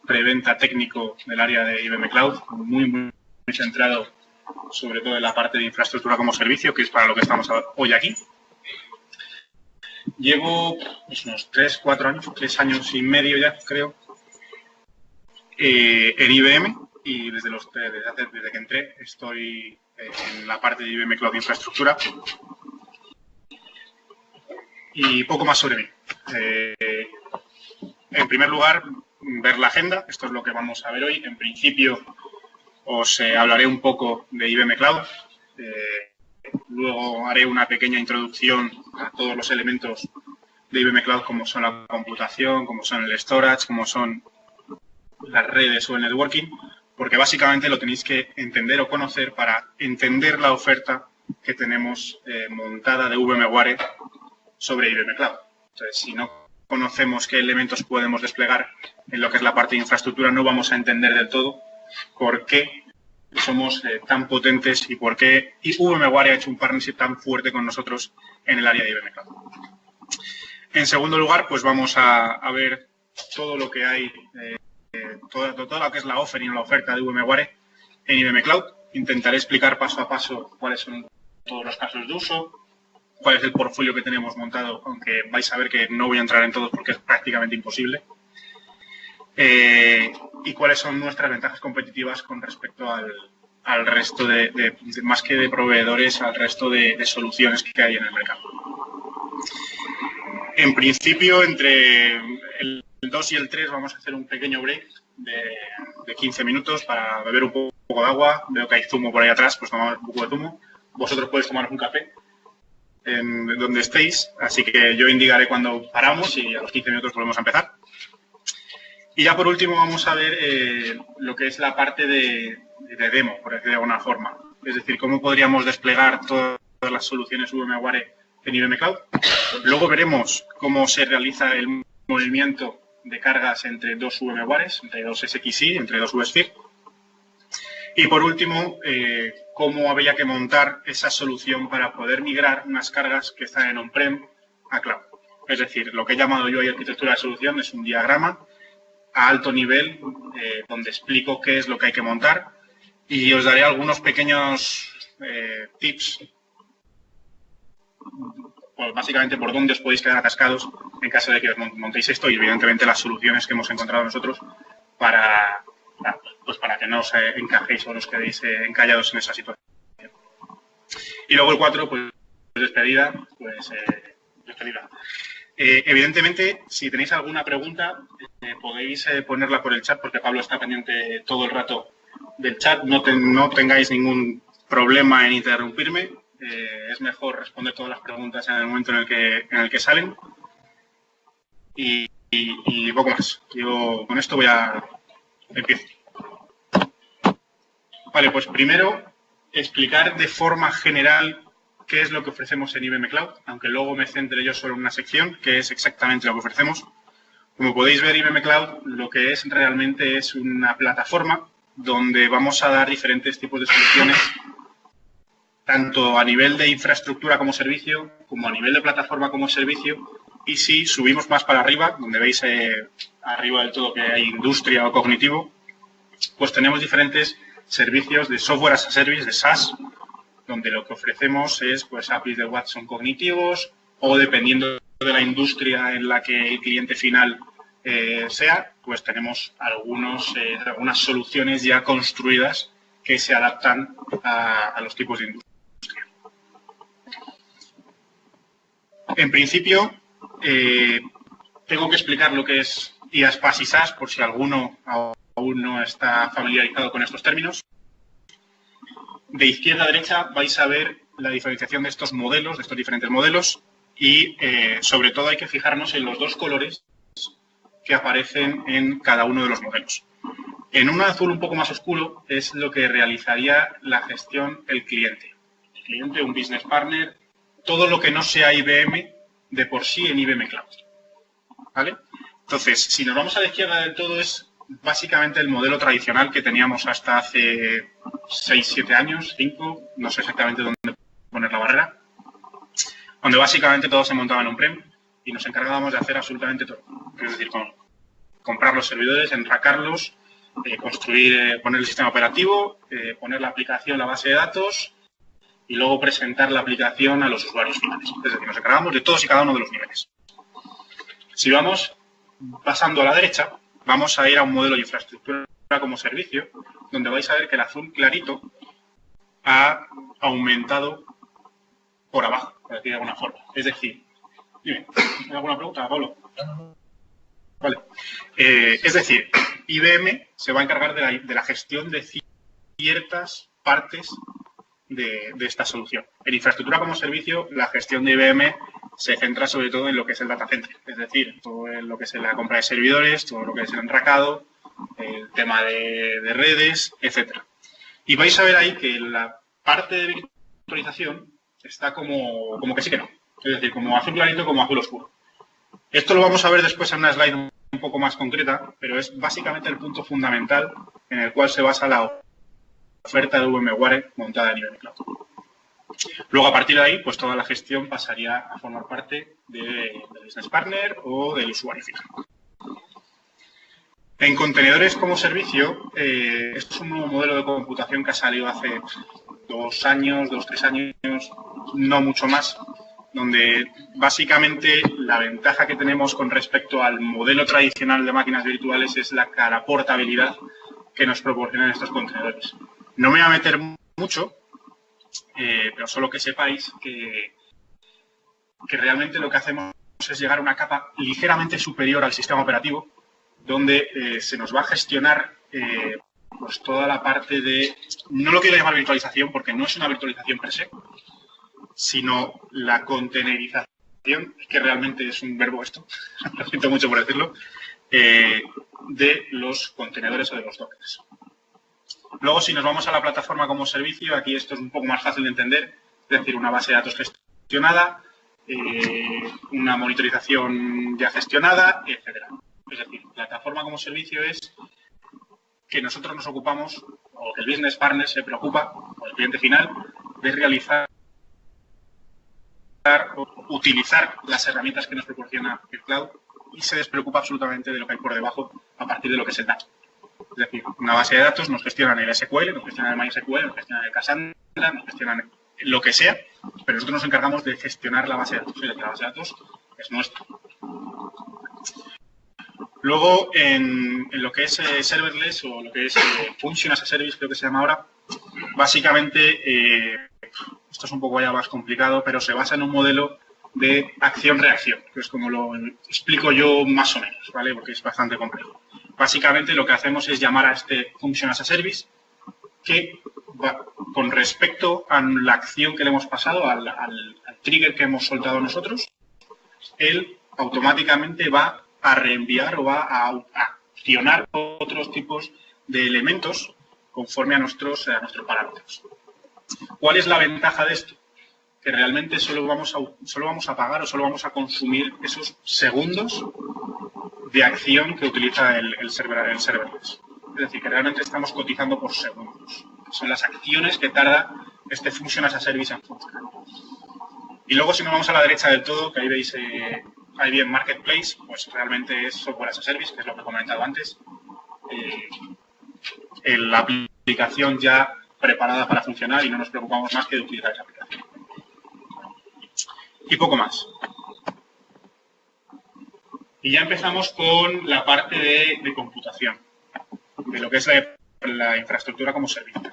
preventa técnico del área de IBM Cloud, muy centrado sobre todo en la parte de infraestructura como servicio, que es para lo que estamos hoy aquí. Llevo pues, unos 3 años y medio ya, creo, en IBM, y desde que entré estoy en la parte de IBM Cloud Infraestructura. Y poco más sobre mí. En primer lugar, ver la agenda. Esto es lo que vamos a ver hoy. En principio, os hablaré un poco de IBM Cloud. Luego haré una pequeña introducción a todos los elementos de IBM Cloud, como son la computación, como son el storage, como son las redes o el networking, porque básicamente lo tenéis que entender o conocer para entender la oferta que tenemos montada de VMware sobre IBM Cloud. Entonces, si no conocemos qué elementos podemos desplegar en lo que es la parte de infraestructura, no vamos a entender del todo por qué somos tan potentes y por qué VMware ha hecho un partnership tan fuerte con nosotros en el área de IBM Cloud. En segundo lugar, pues vamos a ver todo lo que hay, todo lo que es la offering o la oferta de VMware en IBM Cloud. Intentaré explicar paso a paso cuáles son todos los casos de uso, cuál es el portfolio que tenemos montado, aunque vais a ver que no voy a entrar en todos porque es prácticamente imposible. Y cuáles son nuestras ventajas competitivas con respecto al resto más que de proveedores, al resto de soluciones que hay en el mercado. En principio, entre el 2 y el 3 vamos a hacer un pequeño break de 15 minutos para beber un poco de agua. Veo que hay zumo por ahí atrás, pues tomamos un poco de zumo. Vosotros podéis tomaros un café en donde estéis, así que yo indicaré cuando paramos y a los 15 minutos volvemos a empezar. Y ya por último vamos a ver lo que es la parte de demo, por decirlo de alguna forma. Es decir, cómo podríamos desplegar todas las soluciones VMware en IBM Cloud. Luego veremos cómo se realiza el movimiento de cargas entre dos VMwares, entre dos SXI, entre dos vSphere. Y por último, cómo habría que montar esa solución para poder migrar unas cargas que están en on-prem a cloud. Es decir, lo que he llamado yo ahí arquitectura de solución es un diagrama a alto nivel donde explico qué es lo que hay que montar y os daré algunos pequeños tips, pues básicamente por dónde os podéis quedar atascados en caso de que os montéis esto y evidentemente las soluciones que hemos encontrado nosotros para que no os encajéis o no os quedéis encallados en esa situación. Y luego el 4, pues despedida. Evidentemente, si tenéis alguna pregunta, podéis ponerla por el chat, porque Pablo está pendiente todo el rato del chat. No tengáis ningún problema en interrumpirme. Es mejor responder todas las preguntas en el momento en el que salen. Y poco más. Yo con esto empiezo. Vale, pues primero explicar de forma general qué es lo que ofrecemos en IBM Cloud, aunque luego me centre yo solo en una sección, que es exactamente lo que ofrecemos. Como podéis ver, IBM Cloud lo que es realmente es una plataforma donde vamos a dar diferentes tipos de soluciones, tanto a nivel de infraestructura como servicio, como a nivel de plataforma como servicio. Y si subimos más para arriba, donde veis arriba del todo que hay industria o cognitivo, pues tenemos diferentes servicios de software as a service, de SaaS, donde lo que ofrecemos es pues APIs de Watson cognitivos o dependiendo de la industria en la que el cliente final sea, pues tenemos algunas soluciones ya construidas que se adaptan a los tipos de industria. En principio, tengo que explicar lo que es IaaS, y SaaS, por si alguno aún no está familiarizado con estos términos. De izquierda a derecha vais a ver la diferenciación de estos modelos, de estos diferentes modelos, y sobre todo hay que fijarnos en los dos colores que aparecen en cada uno de los modelos. En un azul un poco más oscuro es lo que realizaría la gestión el cliente. El cliente, un business partner, todo lo que no sea IBM de por sí en IBM Cloud. ¿Vale? Entonces, si nos vamos a la izquierda del todo es básicamente el modelo tradicional que teníamos hasta hace 6, 7 años, 5, no sé exactamente dónde poner la barrera, donde básicamente todo se montaba en on-prem y nos encargábamos de hacer absolutamente todo. Es decir, con comprar los servidores, enracarlos, construir, poner el sistema operativo, poner la aplicación, la base de datos y luego presentar la aplicación a los usuarios finales. Es decir, nos encargamos de todos y cada uno de los niveles. Si vamos pasando a la derecha, vamos a ir a un modelo de infraestructura como servicio, donde vais a ver que el azul clarito ha aumentado por abajo, por decir de alguna forma. Es decir, dime, ¿hay alguna pregunta, Pablo? Vale. Es decir, IBM se va a encargar de la gestión de ciertas partes de esta solución. En infraestructura como servicio, la gestión de IBM se centra sobre todo en lo que es el data center, es decir, todo en lo que es la compra de servidores, todo lo que es el enracado, el tema de redes, etcétera. Y vais a ver ahí que la parte de virtualización está como que sí que no. Es decir, como azul clarito, como azul oscuro. Esto lo vamos a ver después en una slide un poco más concreta, pero es básicamente el punto fundamental en el cual se basa la oferta de VMware montada en IBM Cloud. Luego, a partir de ahí, pues toda la gestión pasaría a formar parte del Business Partner o del usuario final. En contenedores como servicio, esto es un nuevo modelo de computación que ha salido hace 2 años, 3 años, no mucho más, donde básicamente la ventaja que tenemos con respecto al modelo tradicional de máquinas virtuales es la portabilidad que nos proporcionan estos contenedores. No me voy a meter mucho, pero solo que sepáis que realmente lo que hacemos es llegar a una capa ligeramente superior al sistema operativo, donde se nos va a gestionar pues toda la parte de, no lo quiero llamar virtualización porque no es una virtualización per se, sino la contenerización, que realmente es un verbo esto, lo siento mucho por decirlo, de los contenedores o de los dockers. Luego, si nos vamos a la plataforma como servicio, aquí esto es un poco más fácil de entender, es decir, una base de datos gestionada, una monitorización ya gestionada, etcétera. Es decir, plataforma como servicio es que nosotros nos ocupamos, o que el business partner se preocupa, o el cliente final, de realizar o utilizar las herramientas que nos proporciona el cloud y se despreocupa absolutamente de lo que hay por debajo a partir de lo que es el dato. Es decir, una base de datos nos gestionan el SQL, nos gestionan el MySQL, nos gestionan el Cassandra, nos gestionan lo que sea, pero nosotros nos encargamos de gestionar la base de datos. Es decir, la base de datos es nuestra. Luego, en lo que es serverless o lo que es function as a service, creo que se llama ahora, básicamente, esto es un poco ya más complicado, pero se basa en un modelo de acción-reacción, que es como lo explico yo más o menos, ¿vale? Porque es bastante complejo. Básicamente, lo que hacemos es llamar a este function as a service que, con respecto a la acción que le hemos pasado, al trigger que hemos soltado nosotros, él automáticamente va a reenviar o va a accionar otros tipos de elementos conforme a nuestros parámetros. ¿Cuál es la ventaja de esto? Que realmente solo vamos a pagar o solo vamos a consumir esos segundos de acción que utiliza el serverless. Es decir, que realmente estamos cotizando por segundos. Son las acciones que tarda este function as a service en funcionar. Y luego, si nos vamos a la derecha del todo, que ahí veis IBM Marketplace, pues realmente es software as a service, que es lo que he comentado antes. La aplicación ya preparada para funcionar y no nos preocupamos más que de utilizar esa aplicación. Y poco más. Y ya empezamos con la parte de computación, de lo que es la infraestructura como servicio.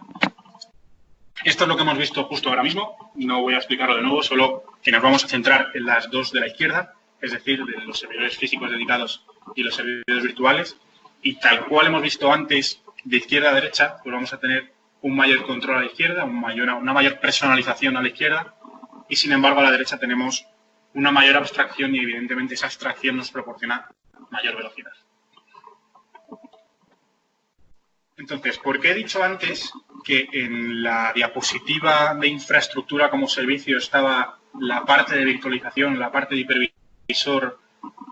Esto es lo que hemos visto justo ahora mismo, no voy a explicarlo de nuevo, solo que nos vamos a centrar en las dos de la izquierda, es decir, de los servidores físicos dedicados y los servidores virtuales. Y tal cual hemos visto antes, de izquierda a derecha, pues vamos a tener un mayor control a la izquierda, una mayor personalización a la izquierda, y sin embargo a la derecha tenemos una mayor abstracción y evidentemente esa abstracción nos proporciona mayor velocidad. Entonces, ¿por qué he dicho antes que en la diapositiva de infraestructura como servicio estaba la parte de virtualización, la parte de hipervisor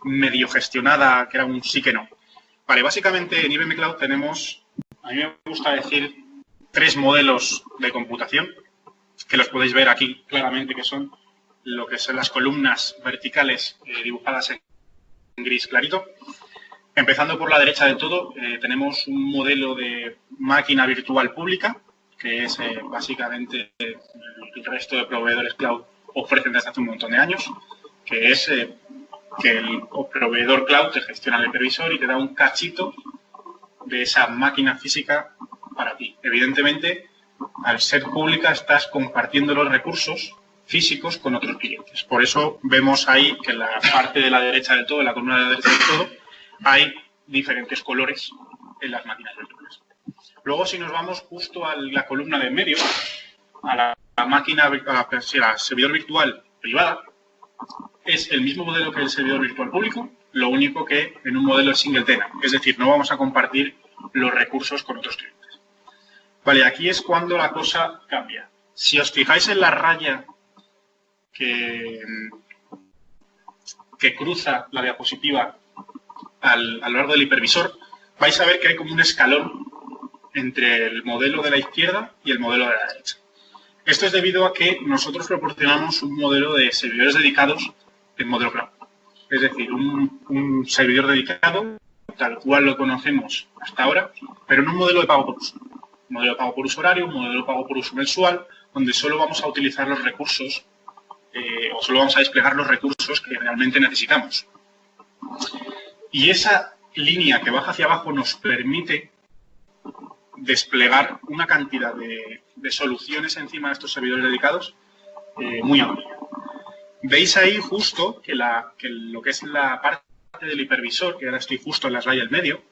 medio gestionada, que era un sí que no? Vale, básicamente en IBM Cloud tenemos, a mí me gusta decir, 3 modelos de computación, que los podéis ver aquí claramente, que son lo que son las columnas verticales dibujadas en gris clarito. Empezando por la derecha del todo, tenemos un modelo de máquina virtual pública, que es básicamente el resto de proveedores cloud ofrecen desde hace un montón de años, que es que el proveedor cloud te gestiona el hipervisor y te da un cachito de esa máquina física para ti. Evidentemente, al ser pública, estás compartiendo los recursos físicos con otros clientes. Por eso vemos ahí que en la parte de la derecha del todo, en la columna de la derecha del todo, hay diferentes colores en las máquinas virtuales. Luego, si nos vamos justo a la columna de en medio, a la máquina, la servidor virtual privada, es el mismo modelo que el servidor virtual público, lo único que en un modelo single tenant, es decir, no vamos a compartir los recursos con otros clientes. Vale, aquí es cuando la cosa cambia. Si os fijáis en la raya que cruza la diapositiva a lo largo del hipervisor, vais a ver que hay como un escalón entre el modelo de la izquierda y el modelo de la derecha. Esto es debido a que nosotros proporcionamos un modelo de servidores dedicados en modelo cloud. Es decir, un servidor dedicado, tal cual lo conocemos hasta ahora, pero en un modelo de pago por uso. Un modelo de pago por uso horario, un modelo de pago por uso mensual, donde solo vamos a utilizar los recursos o solo vamos a desplegar los recursos que realmente necesitamos. Y esa línea que baja hacia abajo nos permite desplegar una cantidad de soluciones encima de estos servidores dedicados muy amplia. Veis ahí justo que lo que es la parte del hipervisor, que ahora estoy justo en la slide del medio,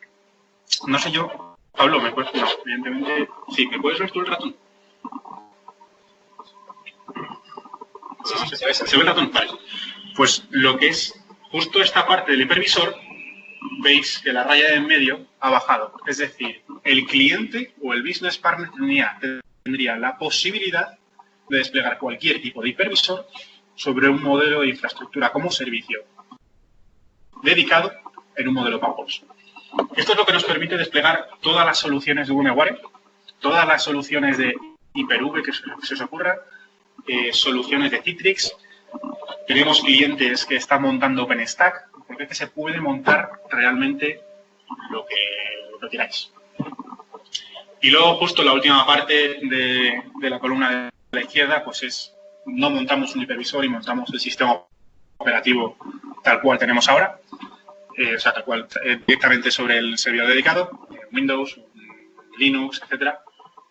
no sé yo, Pablo, ¿me puedes? No, evidentemente, sí, ¿me puedes ver tú el ratón? Sí, ¿se ve el ratón? Vale. Pues lo que es justo esta parte del hipervisor, veis que la raya de en medio ha bajado. Es decir, el cliente o el business partner tendría la posibilidad de desplegar cualquier tipo de hipervisor sobre un modelo de infraestructura como servicio dedicado en un modelo pago por uso. Esto es lo que nos permite desplegar todas las soluciones de VMware, todas las soluciones de Hyper-V que se os ocurra, soluciones de Citrix. Tenemos clientes que están montando OpenStack, porque es que se puede montar realmente lo que queráis. Y luego, justo la última parte de la columna de la izquierda, pues es, no montamos un hipervisor y montamos el sistema operativo tal cual tenemos ahora, o sea, tal cual, directamente sobre el servidor dedicado, Windows, Linux, etcétera.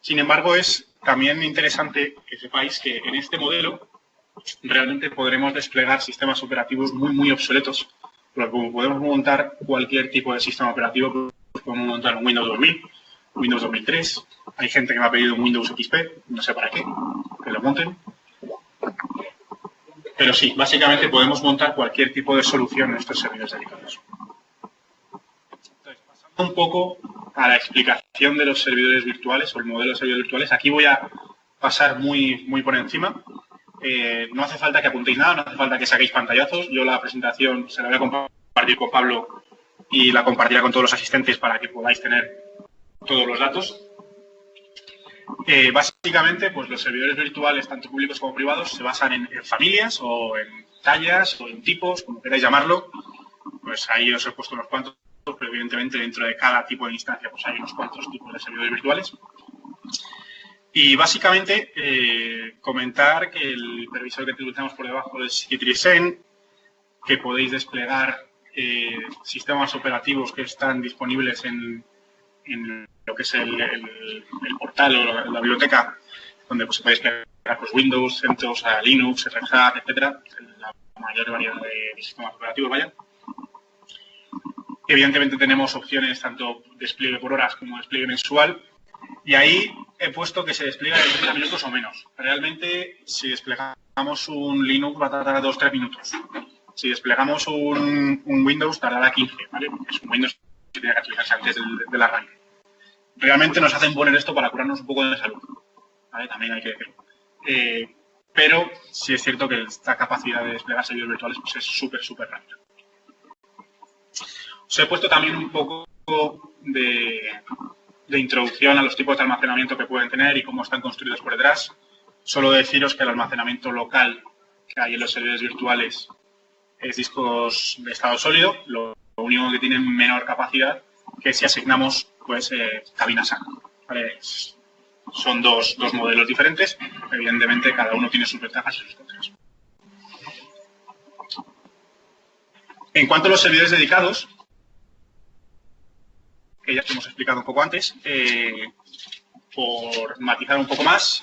Sin embargo, es también interesante que sepáis que en este modelo realmente podremos desplegar sistemas operativos muy, muy obsoletos. Porque como podemos montar cualquier tipo de sistema operativo, pues podemos montar un Windows 2000, Windows 2003. Hay gente que me ha pedido un Windows XP, no sé para qué, que lo monten. Pero sí, básicamente podemos montar cualquier tipo de solución en estos servidores dedicados. Entonces, pasando un poco a la explicación de los servidores virtuales o el modelo de servidores virtuales, aquí voy a pasar muy, muy por encima. No hace falta que apuntéis nada, no hace falta que saquéis pantallazos. Yo la presentación se la voy a compartir con Pablo y la compartirá con todos los asistentes para que podáis tener todos los datos. Básicamente, pues los servidores virtuales, tanto públicos como privados, se basan en familias o en tallas o en tipos, como queráis llamarlo. Pues ahí os he puesto unos cuantos, pero evidentemente dentro de cada tipo de instancia pues hay unos cuantos tipos de servidores virtuales. Y básicamente comentar que el hipervisor que utilizamos por debajo es Citrix-Zen, que podéis desplegar sistemas operativos que están disponibles en lo que es el portal o la biblioteca, donde pues, se puede desplegar pues, Windows, CentOS, Linux, Red Hat, etcétera, la mayor variedad de sistemas operativos, vaya. Evidentemente tenemos opciones tanto despliegue por horas como despliegue mensual. Y ahí he puesto que se despliega en 30 minutos o menos. Realmente, si desplegamos un Linux va a tardar 2-3 minutos. Si desplegamos un Windows tardará 15, ¿vale? Porque es un Windows que tiene que actualizarse antes del arranque. Realmente nos hacen poner esto para curarnos un poco de salud, ¿vale? También hay que decirlo. Pero sí es cierto que esta capacidad de desplegar servidores virtuales pues es súper, súper rápida. Os he puesto también un poco de introducción a los tipos de almacenamiento que pueden tener y cómo están construidos por detrás. Solo deciros que el almacenamiento local que hay en los servidores virtuales es discos de estado sólido, lo único que tienen menor capacidad que si asignamos pues cabina SAC. ¿Vale? Son dos modelos diferentes. Evidentemente, cada uno tiene sus ventajas y sus contras. En cuanto a los servidores dedicados, que ya hemos explicado un poco antes, por matizar un poco más,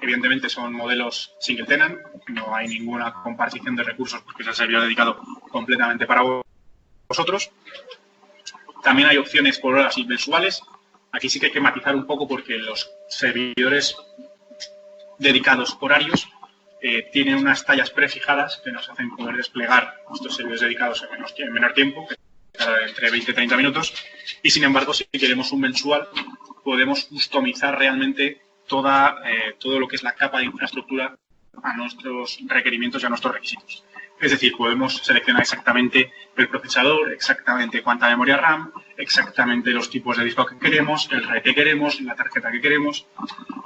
evidentemente son modelos single tenant, no hay ninguna compartición de recursos porque es el servidor dedicado completamente para vosotros. También hay opciones por horas y mensuales. Aquí sí que hay que matizar un poco porque los servidores dedicados horarios tienen unas tallas prefijadas que nos hacen poder desplegar estos servidores dedicados en menor tiempo, entre 20 y 30 minutos. Y sin embargo, si queremos un mensual, podemos customizar realmente todo lo que es la capa de infraestructura a nuestros requerimientos y a nuestros requisitos. Es decir, podemos seleccionar exactamente el procesador, exactamente cuánta memoria RAM, exactamente los tipos de disco que queremos, el RAID que queremos, la tarjeta que queremos.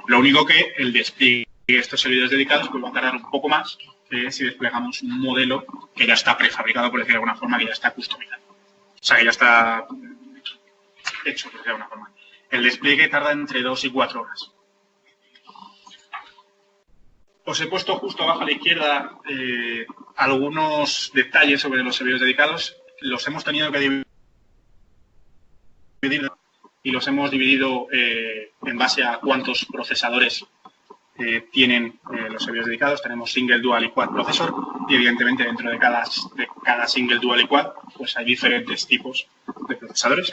Lo único que el despliegue de estos servidores dedicados pues va a tardar un poco más que si desplegamos un modelo que ya está prefabricado, por decir de alguna forma, que ya está customizado. O sea, que ya está hecho, por decir de alguna forma. El despliegue tarda entre 2 y 4 horas. Os he puesto justo abajo a la izquierda algunos detalles sobre los servidores dedicados. Los hemos tenido que dividir y los hemos dividido en base a cuántos procesadores tienen los servidores dedicados. Tenemos single, dual y quad procesor y evidentemente dentro de cada single, dual y quad pues hay diferentes tipos de procesadores.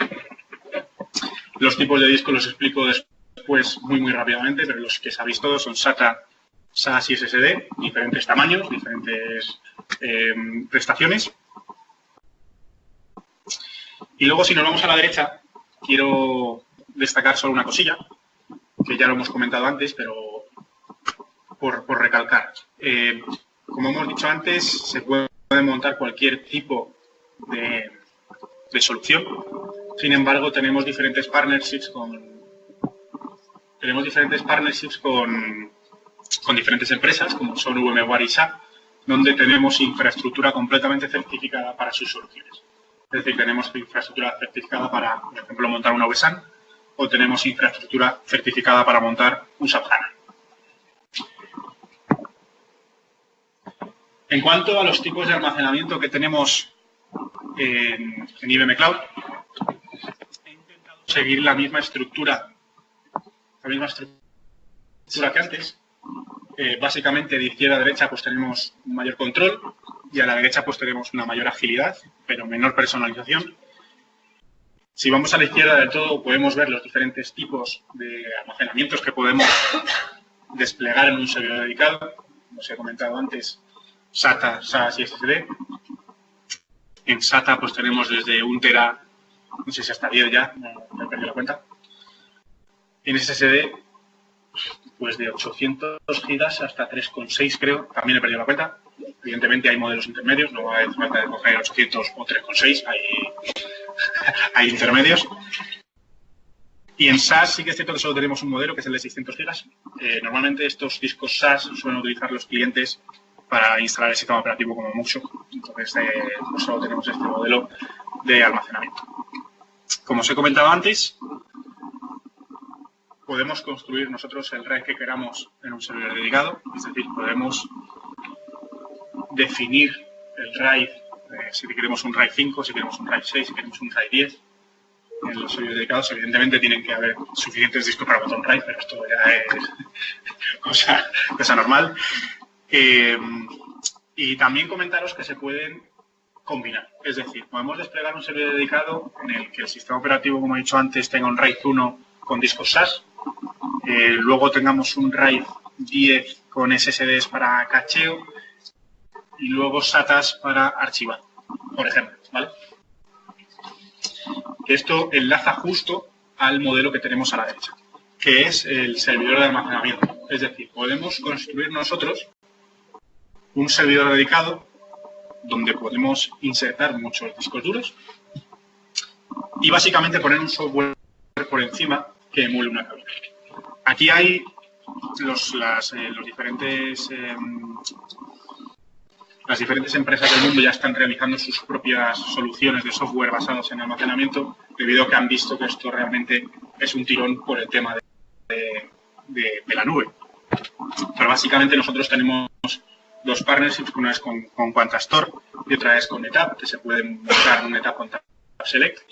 Los tipos de disco los explico después muy rápidamente, pero los que sabéis todos son SATA, SAS y SSD, diferentes tamaños, diferentes prestaciones. Y luego, si nos vamos a la derecha, quiero destacar solo una cosilla, que ya lo hemos comentado antes, pero por recalcar. Como hemos dicho antes, se puede montar cualquier tipo de solución. Sin embargo, tenemos diferentes partnerships con diferentes empresas, como son VMware y SAP, donde tenemos infraestructura completamente certificada para sus soluciones. Es decir, tenemos infraestructura certificada para, por ejemplo, montar una VSAN, o tenemos infraestructura certificada para montar un SAP HANA. En cuanto a los tipos de almacenamiento que tenemos en IBM Cloud, he intentado seguir la misma estructura que antes. Básicamente de izquierda a derecha pues tenemos un mayor control y a la derecha pues tenemos una mayor agilidad, pero menor personalización. Si vamos a la izquierda del todo podemos ver los diferentes tipos de almacenamientos que podemos desplegar en un servidor dedicado. Como os he comentado antes, SATA, SAS y SSD. En SATA pues tenemos desde 1 tera, no sé si hasta 10 ya, no he perdido la cuenta. En SSD pues de 800 gigas hasta 3,6 creo, también he perdido la cuenta. Evidentemente hay modelos intermedios, no hay falta de coger 800 o 3,6, hay intermedios. Y en SAS sí que es cierto que solo tenemos un modelo, que es el de 600 gigas. Normalmente estos discos SAS suelen utilizar los clientes para instalar el sistema operativo como mucho. Entonces pues solo tenemos este modelo de almacenamiento. Como os he comentado antes, podemos construir nosotros el RAID que queramos en un servidor dedicado, es decir, podemos definir el RAID, si queremos un RAID 5, si queremos un RAID 6, si queremos un RAID 10. En los servidores dedicados, evidentemente, tienen que haber suficientes discos para montar un RAID, pero esto ya es cosa normal. Y también comentaros que se pueden combinar, es decir, podemos desplegar un servidor dedicado en el que el sistema operativo, como he dicho antes, tenga un RAID 1 con discos SAS. Luego tengamos un RAID 10 con SSDs para cacheo y luego SATAs para archivar, por ejemplo, ¿vale? Esto enlaza justo al modelo que tenemos a la derecha, que es el servidor de almacenamiento. Es decir, podemos construir nosotros un servidor dedicado donde podemos insertar muchos discos duros y básicamente poner un software por encima que emule una cabina. Aquí hay los diferentes Las diferentes empresas del mundo ya están realizando sus propias soluciones de software basados en almacenamiento, debido a que han visto que esto realmente es un tirón por el tema de la nube. Pero básicamente nosotros tenemos dos partnerships, una es con Quantastore y otra es con NetApp, que se pueden montar un NetApp con TabSelect.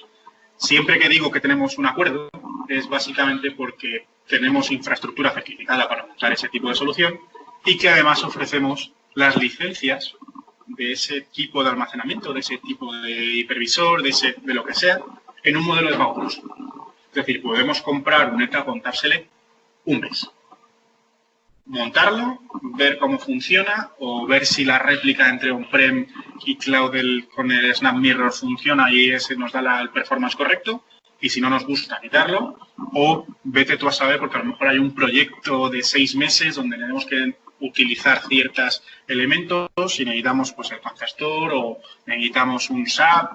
Siempre que digo que tenemos un acuerdo, es básicamente porque tenemos infraestructura certificada para montar ese tipo de solución y que además ofrecemos las licencias de ese tipo de almacenamiento, de ese tipo de hipervisor, de lo que sea, en un modelo de pago. Es decir, podemos comprar un NetApp con TabSelect un mes. Montarlo, ver cómo funciona o ver si la réplica entre on-prem y cloud con el SnapMirror funciona y ese nos da el performance correcto, y si no nos gusta, quitarlo, o vete tú a saber, porque a lo mejor hay un proyecto de 6 meses donde tenemos que utilizar ciertos elementos y necesitamos pues el Quantastore o necesitamos un SAP.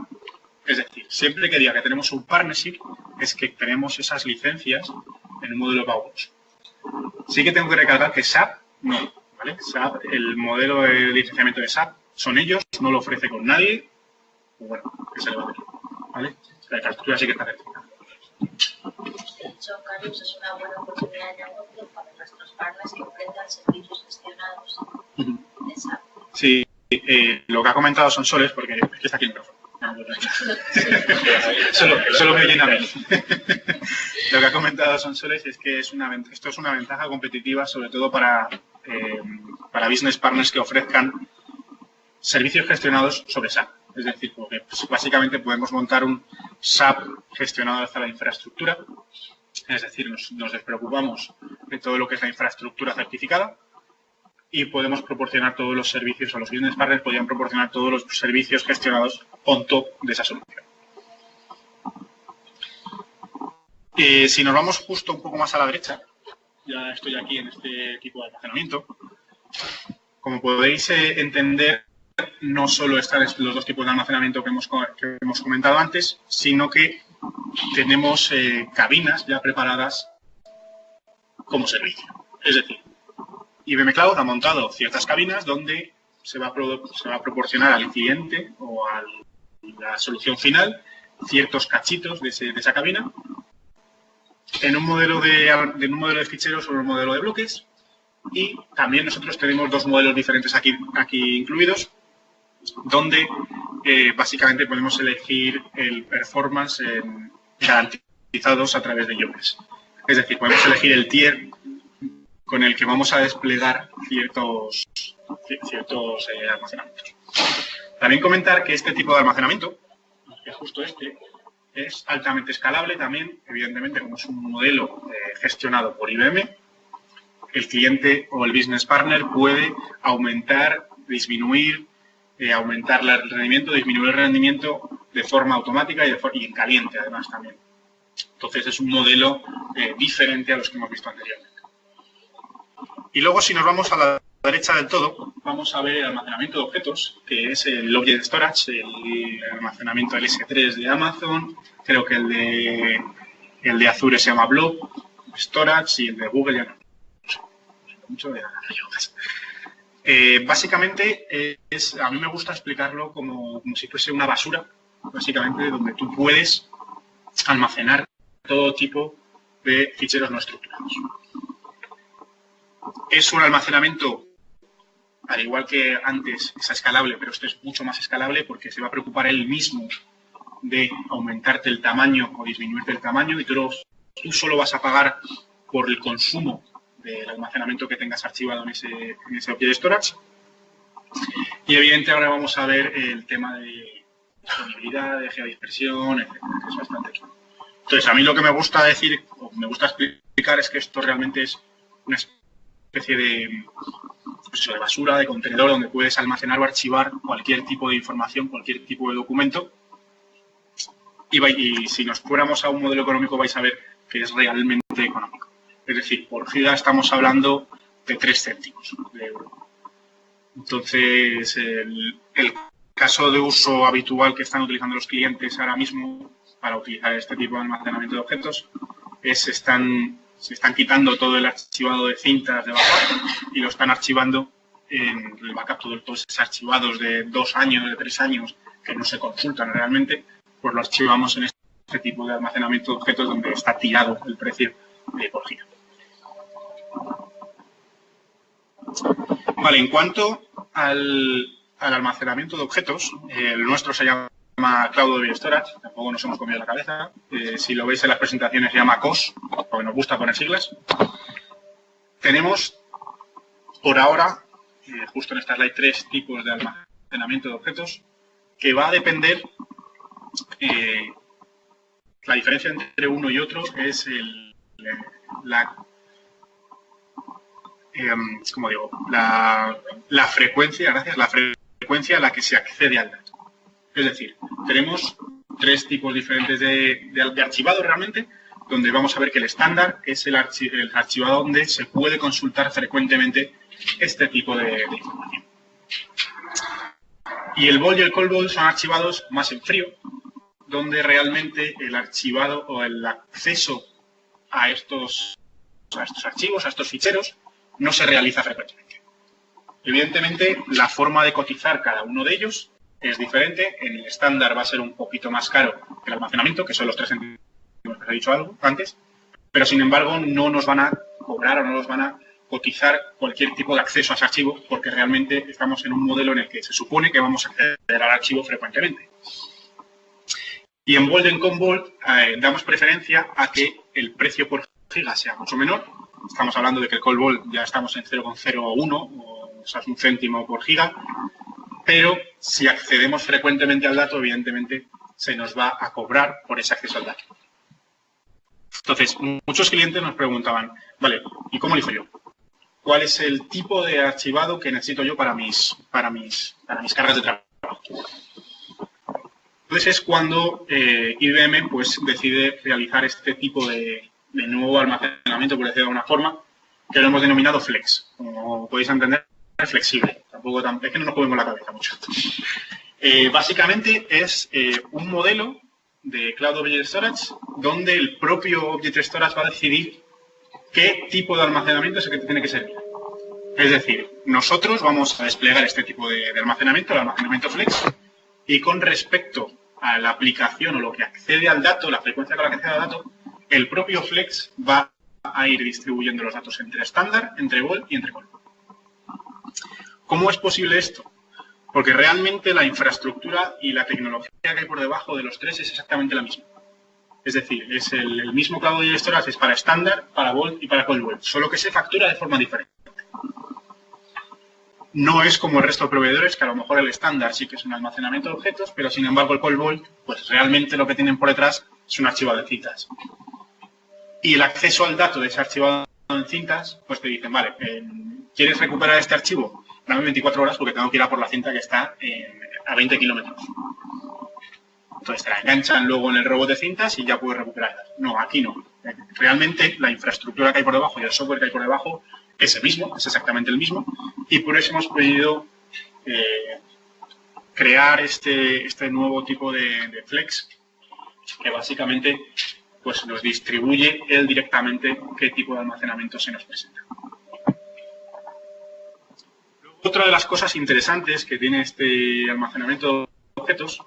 Es decir, siempre que diga que tenemos un partnership es que tenemos esas licencias en un modelo de pago. Sí que tengo que recalcar que SAP no, ¿vale? SAP, el modelo de licenciamiento de SAP son ellos, no lo ofrece con nadie. Bueno, que se le va a hacer, ¿vale? La infraestructura sí que está certificada. De hecho, Carlos, es una buena oportunidad de negocio para nuestros partners que ofrezcan servicios gestionados de SAP. Sí, lo que ha comentado Sonsoles, porque es que está aquí el micrófono. Solo me llena a mí. Lo que ha comentado Sonsoles es que esto es una ventaja competitiva, sobre todo para business partners que ofrezcan servicios gestionados sobre SAP. Es decir, porque pues, básicamente podemos montar un SAP gestionado hacia la infraestructura. Es decir, nos despreocupamos de todo lo que es la infraestructura certificada y podemos proporcionar todos los servicios, o los business partners podrían proporcionar todos los servicios gestionados on top de esa solución. Si nos vamos justo un poco más a la derecha, ya estoy aquí en este equipo de almacenamiento, como podéis entender, no solo están los dos tipos de almacenamiento que hemos comentado antes, sino que tenemos cabinas ya preparadas como servicio. Es decir, IBM Cloud ha montado ciertas cabinas donde se va a proporcionar al cliente o a la solución final ciertos cachitos de esa cabina en un modelo de ficheros o en un modelo de bloques. Y también nosotros tenemos dos modelos diferentes aquí incluidos, donde básicamente podemos elegir el performance garantizados a través de IOPS. Es decir, podemos elegir el tier con el que vamos a desplegar ciertos almacenamientos. También comentar que este tipo de almacenamiento, que es justo este, es altamente escalable también, evidentemente, como es un modelo gestionado por IBM, el cliente o el business partner puede aumentar, disminuir, aumentar el rendimiento, disminuir el rendimiento de forma automática y en caliente, además, también. Entonces, es un modelo diferente a los que hemos visto anteriormente. Y luego, si nos vamos a la derecha del todo, vamos a ver el almacenamiento de objetos, que es el Object Storage, el almacenamiento del S3 de Amazon, creo que el de Azure se llama Blob Storage y el de Google ya no sé mucho de las básicamente, a mí me gusta explicarlo como si fuese una basura, básicamente, donde tú puedes almacenar todo tipo de ficheros no estructurados. Es un almacenamiento, al igual que antes, es escalable, pero este es mucho más escalable porque se va a preocupar él mismo de aumentarte el tamaño o disminuirte el tamaño y tú solo vas a pagar por el consumo del almacenamiento que tengas archivado en ese Object Storage. Y evidentemente ahora vamos a ver el tema de disponibilidad, de geodispersión, etc., que es bastante claro. Entonces, a mí lo que me gusta decir, o me gusta explicar, es que esto realmente es una especie de basura, de contenedor, donde puedes almacenar o archivar cualquier tipo de información, cualquier tipo de documento. Y si nos fuéramos a un modelo económico, vais a ver que es realmente económico. Es decir, por giga estamos hablando de 3 céntimos de euro. Entonces, el caso de uso habitual que están utilizando los clientes ahora mismo para utilizar este tipo de almacenamiento de objetos es se están quitando todo el archivado de cintas de backup y lo están archivando en el backup todos esos archivados de 2 años, de 3 años, que no se consultan realmente, pues lo archivamos en este tipo de almacenamiento de objetos donde está tirado el precio por giga. Vale, en cuanto al almacenamiento de objetos, el nuestro se llama Cloud Storage, tampoco nos hemos comido la cabeza. Si lo veis en las presentaciones se llama COS, porque nos gusta poner siglas. Tenemos, por ahora, justo en esta slide, 3 tipos de almacenamiento de objetos, que va a depender, la diferencia entre uno y otro es la frecuencia, gracias, la frecuencia a la que se accede al dato. Es decir, tenemos 3 tipos diferentes de archivado realmente, donde vamos a ver que el estándar es el archivado donde se puede consultar frecuentemente este tipo de información. Y el Vault y el Cold Vault son archivados más en frío, donde realmente el archivado o el acceso a estos archivos, a estos ficheros, no se realiza frecuentemente. Evidentemente, la forma de cotizar cada uno de ellos es diferente. En el estándar va a ser un poquito más caro que el almacenamiento, que son los 3 céntimos que os he dicho algo antes, pero sin embargo no nos van a cobrar o no nos van a cotizar cualquier tipo de acceso a ese archivo, porque realmente estamos en un modelo en el que se supone que vamos a acceder al archivo frecuentemente. Y en Vault y en Cold Vault damos preferencia a que el precio por giga sea mucho menor. Estamos hablando de que el Cold Vault ya estamos en 0,01, o sea, es 1 céntimo por giga, pero si accedemos frecuentemente al dato, evidentemente se nos va a cobrar por ese acceso al dato. Entonces, muchos clientes nos preguntaban, vale, ¿y cómo elijo yo? ¿Cuál es el tipo de archivado que necesito yo para mis cargas de trabajo? Entonces es cuando IBM pues, decide realizar este tipo de nuevo almacenamiento, por decirlo de alguna forma, que lo hemos denominado Flex. Como podéis entender, es flexible. Tampoco es que no nos comemos la cabeza mucho. Básicamente es un modelo de Cloud Object Storage donde el propio Object Storage va a decidir qué tipo de almacenamiento es el que tiene que servir. Es decir, nosotros vamos a desplegar este tipo de almacenamiento, el almacenamiento Flex, y con respecto a la aplicación o lo que accede al dato, la frecuencia con la que accede al dato, el propio Flex va a ir distribuyendo los datos entre estándar, entre Vault y entre Cold. ¿Cómo es posible esto? Porque realmente la infraestructura y la tecnología que hay por debajo de los 3 es exactamente la misma. Es decir, es el mismo Cloud Object Storage, es para estándar, para Vault y para Cold Vault, solo que se factura de forma diferente. No es como el resto de proveedores, que a lo mejor el estándar sí que es un almacenamiento de objetos, pero sin embargo el Cold Vault, pues realmente lo que tienen por detrás es un archivado de cintas. Y el acceso al dato de ese archivado en cintas, pues te dicen, vale, ¿quieres recuperar este archivo? Dame 24 horas porque tengo que ir a por la cinta que está a 20 kilómetros. Entonces te la enganchan luego en el robot de cintas y ya puedes recuperarla. No, aquí no. Realmente la infraestructura que hay por debajo y el software que hay por debajo es el mismo, es exactamente el mismo, y por eso hemos podido crear este nuevo tipo de Flex, que básicamente pues, nos distribuye él directamente qué tipo de almacenamiento se nos presenta. Otra de las cosas interesantes que tiene este almacenamiento de objetos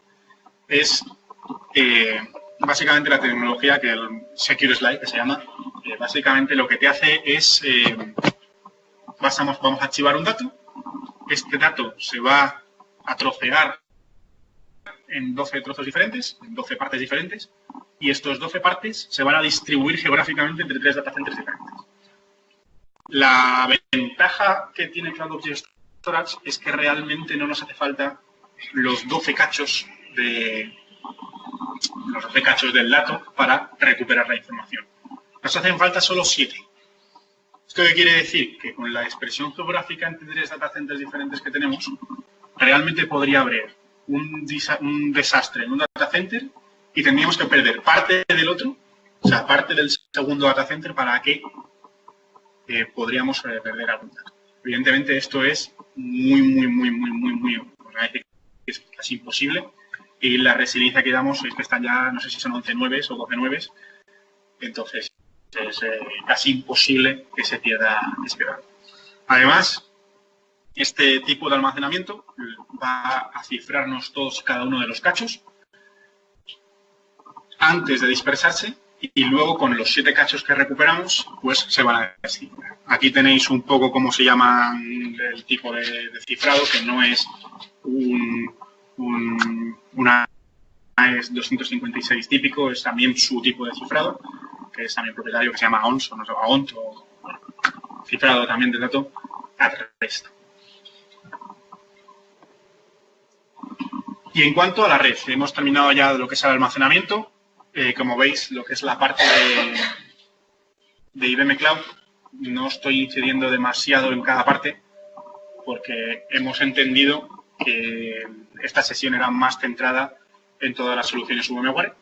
es básicamente la tecnología que el Secure Slide, que se llama, básicamente lo que te hace es... vamos a archivar un dato, este dato se va a trocear en 12 trozos diferentes, en 12 partes diferentes, y estos 12 partes se van a distribuir geográficamente entre 3 datacenters diferentes. La ventaja que tiene Cloud Object Storage es que realmente no nos hace falta los 12 cachos del dato para recuperar la información. Nos hacen falta solo 7. ¿Esto qué quiere decir? Que con la expresión geográfica entre 3 datacenters diferentes que tenemos, realmente podría haber un desastre en un datacenter y tendríamos que perder parte del otro, o sea, parte del segundo datacenter para que podríamos perder algún dato. Evidentemente esto es es casi imposible y la resiliencia que damos es que están ya, no sé si son 11 nueves o 12 nueves, entonces es casi imposible que se pierda. Además, Este tipo de almacenamiento va a cifrarnos todos y cada uno de los cachos antes de dispersarse y luego con los 7 cachos que recuperamos, pues se van a descifrar. Aquí tenéis un poco cómo se llama el tipo de cifrado, que no es una es 256 típico, es también su tipo de cifrado, que es también propietario, que se llama ONS, o no sé, ONT, o bueno, cifrado también del dato at rest. Y en cuanto a la red, hemos terminado ya lo que es el almacenamiento. Como veis, lo que es la parte de IBM Cloud, no estoy incidiendo demasiado en cada parte, porque hemos entendido que esta sesión era más centrada en todas las soluciones VMware.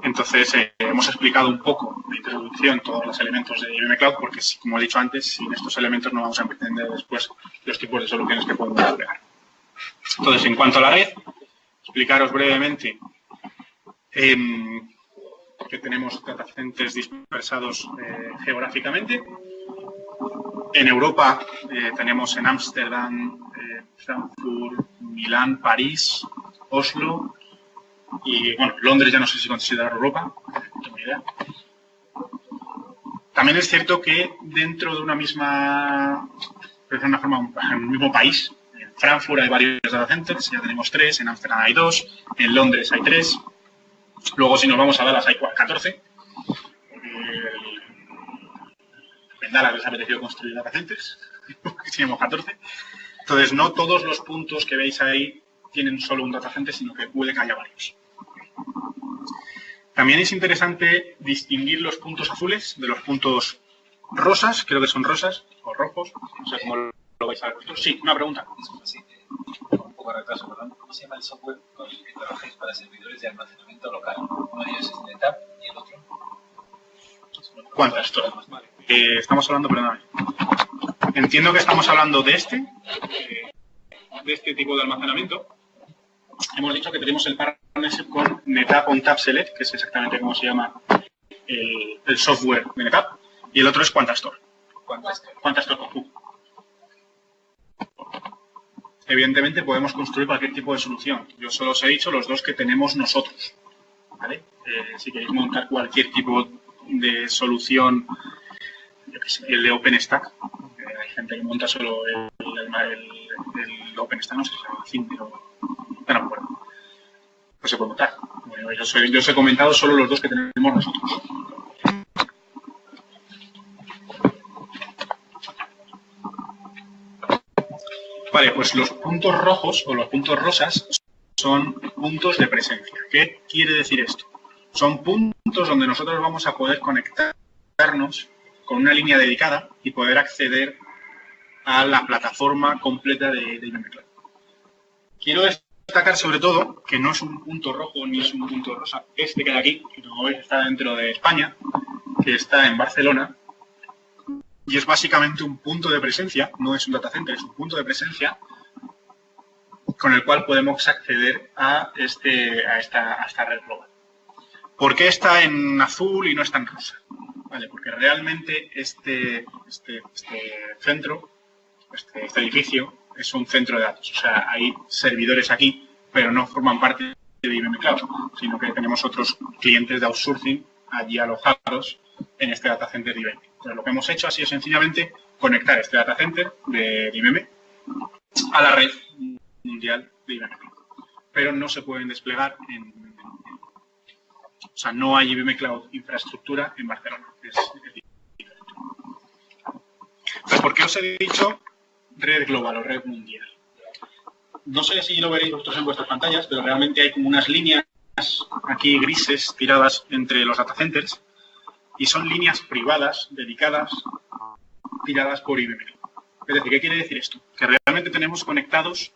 Entonces, hemos explicado un poco de introducción todos los elementos de IBM Cloud, porque, como he dicho antes, sin estos elementos no vamos a entender después los tipos de soluciones que podemos desplegar. Entonces, en cuanto a la red, explicaros brevemente que tenemos data centers dispersados geográficamente. En Europa tenemos en Ámsterdam, Frankfurt, Milán, París, Oslo y, bueno, Londres ya no sé si considerar Europa, no tengo ni idea. También es cierto que dentro de una misma, de una forma, en un mismo país, en Frankfurt hay varios data centers, ya tenemos 3, en Ámsterdam hay 2, en Londres hay 3. Luego, si nos vamos a Dallas, hay 14. En Dallas les ha apetecido construir data centers, tenemos 14. Entonces, no todos los puntos que veis ahí tienen solo un data center, sino que puede que haya varios. También es interesante distinguir los puntos azules de los puntos rosas, creo que son rosas, o rojos, no sé cómo lo vais a ver vosotros. Sí, una pregunta. Un poco de retraso, perdón. ¿Cómo se llama el software con el que trabajáis para servidores de almacenamiento local? Uno de ellos es NetApp y el otro. ¿Cuántas? Estamos hablando, perdóname. Entiendo que estamos hablando de este tipo de almacenamiento. Hemos dicho que tenemos el partnership con NetApp ONTAP Select, que es exactamente como se llama el software de NetApp, y el otro es Quantastore. Quantastore con Q. Evidentemente podemos construir cualquier tipo de solución. Yo solo os he dicho los dos que tenemos nosotros, ¿vale? Si queréis montar cualquier tipo de solución, yo qué sé, el de OpenStack, hay gente que monta solo el OpenStack, no sé si se llama así, pero no me acuerdo. Pues se puede montar. Bueno, yo os he comentado solo los dos que tenemos nosotros. Vale, pues los puntos rojos o los puntos rosas son puntos de presencia. ¿Qué quiere decir esto? Son puntos donde nosotros vamos a poder conectarnos con una línea dedicada y poder acceder a la plataforma completa de IBM Cloud. Quiero destacar sobre todo que no es un punto rojo ni es un punto rosa. Este que hay aquí, que como veis está dentro de España, que está en Barcelona, y es básicamente un punto de presencia, no es un data center, es un punto de presencia con el cual podemos acceder a esta red global. ¿Por qué está en azul y no está en rosa? Vale, porque realmente este centro, este edificio, es un centro de datos. O sea, hay servidores aquí, pero no forman parte de IBM Cloud, sino que tenemos otros clientes de outsourcing allí alojados en este data center de IBM. Entonces, lo que hemos hecho ha sido sencillamente conectar este data center de IBM a la red mundial de IBM Cloud. Pero no se pueden desplegar o sea, no hay IBM Cloud infraestructura en Barcelona. Es diferente. Entonces, ¿por qué os he dicho red global o red mundial? No sé si lo veréis vosotros en vuestras pantallas, pero realmente hay como unas líneas aquí grises tiradas entre los data centers y son líneas privadas, dedicadas, tiradas por IBM. Es decir, ¿qué quiere decir esto? Que realmente tenemos conectados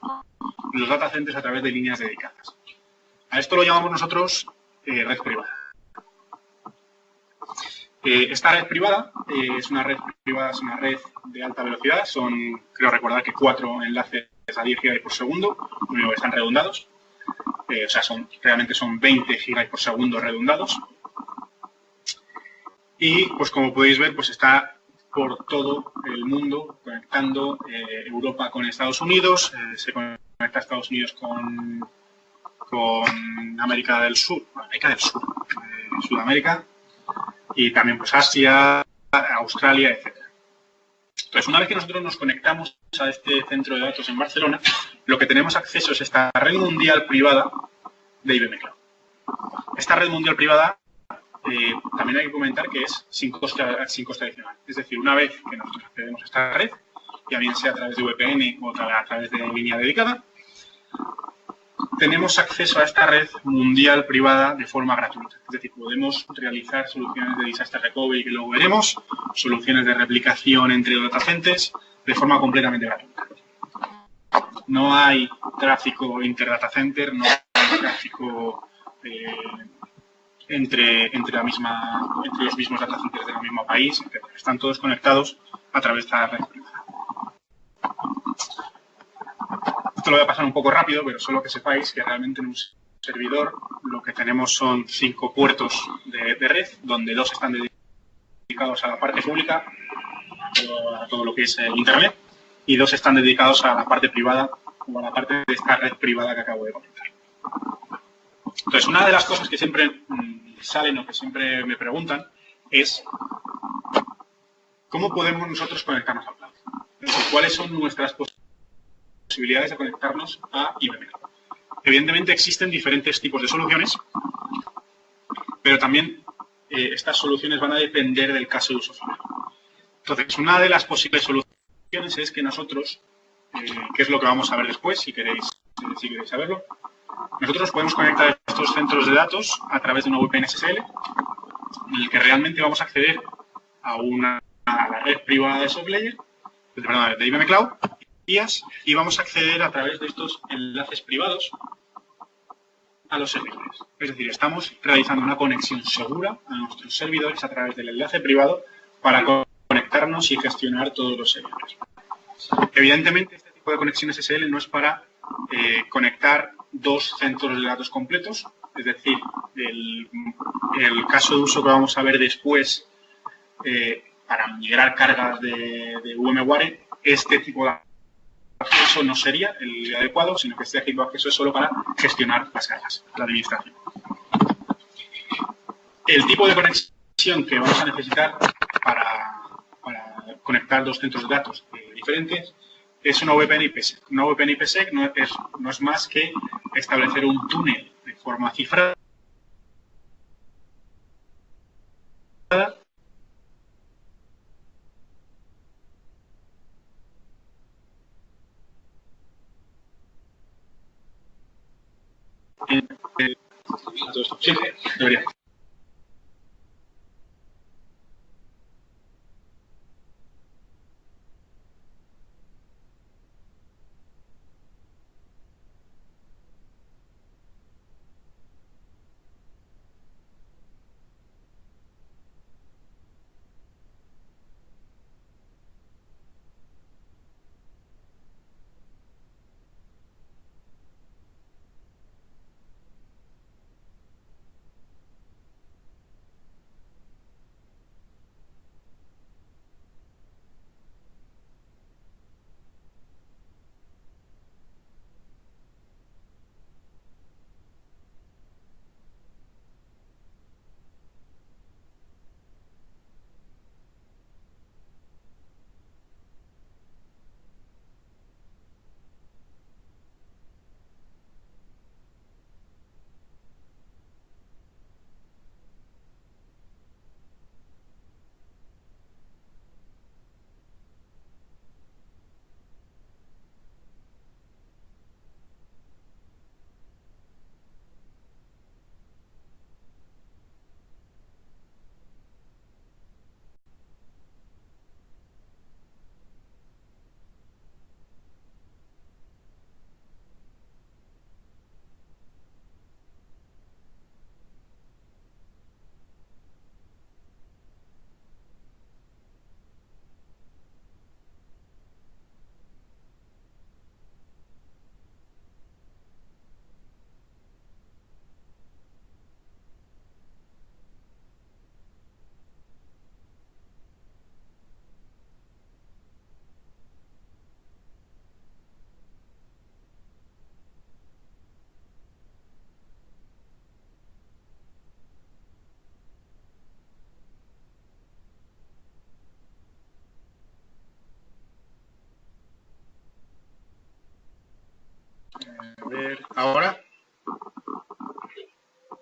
los data centers a través de líneas dedicadas. A esto lo llamamos nosotros red privada. Esta red privada es una red de alta velocidad. Son, creo recordar que 4 enlaces a 10 GB por segundo, están redundados. O sea, realmente son 20 GB por segundo redundados. Y, pues como podéis ver, pues está por todo el mundo, conectando Europa con Estados Unidos, se conecta Estados Unidos con América del Sur, Sudamérica, y también pues Asia, Australia, etcétera. Entonces, una vez que nosotros nos conectamos a este centro de datos en Barcelona, lo que tenemos acceso es esta red mundial privada de IBM Cloud. Esta red mundial privada también hay que comentar que es sin coste adicional. Es decir, una vez que nosotros accedemos a esta red, ya bien sea a través de VPN o a través de línea dedicada, tenemos acceso a esta red mundial privada de forma gratuita. Es decir, podemos realizar soluciones de disaster recovery, que luego veremos, soluciones de replicación entre data centers, de forma completamente gratuita. No hay tráfico inter-data center, no hay tráfico entre los mismos data centers del mismo país, etc. Están todos conectados a través de esta red privada. Esto lo voy a pasar un poco rápido, pero solo que sepáis que realmente en un servidor lo que tenemos son 5 puertos de red, donde 2 están dedicados a la parte pública, a todo lo que es Internet, y 2 están dedicados a la parte privada, o a la parte de esta red privada que acabo de comentar. Entonces, una de las cosas que siempre salen o que siempre me preguntan es ¿cómo podemos nosotros conectarnos al cloud? Es decir, ¿cuáles son nuestras posibilidades de conectarnos a IBM Cloud? Evidentemente existen diferentes tipos de soluciones, pero también estas soluciones van a depender del caso de uso final. Entonces, una de las posibles soluciones es que nosotros, que es lo que vamos a ver después, si queréis saberlo, nosotros podemos conectar estos centros de datos a través de una VPN SSL, en el que realmente vamos a acceder a la red privada de SoftLayer, de IBM Cloud, y vamos a acceder a través de estos enlaces privados a los servidores. Es decir, estamos realizando una conexión segura a nuestros servidores a través del enlace privado para conectarnos y gestionar todos los servidores. Evidentemente, este tipo de conexión SSL no es para conectar 2 centros de datos completos, es decir, el caso de uso que vamos a ver después para migrar cargas de VMware, este tipo de acceso no sería el adecuado, sino que este tipo de acceso es solo para gestionar las cargas, la administración. El tipo de conexión que vamos a necesitar para conectar 2 centros de datos diferentes es una VPN IPsec. Una VPN IPsec no es más que establecer un túnel de forma cifrada sí, debería.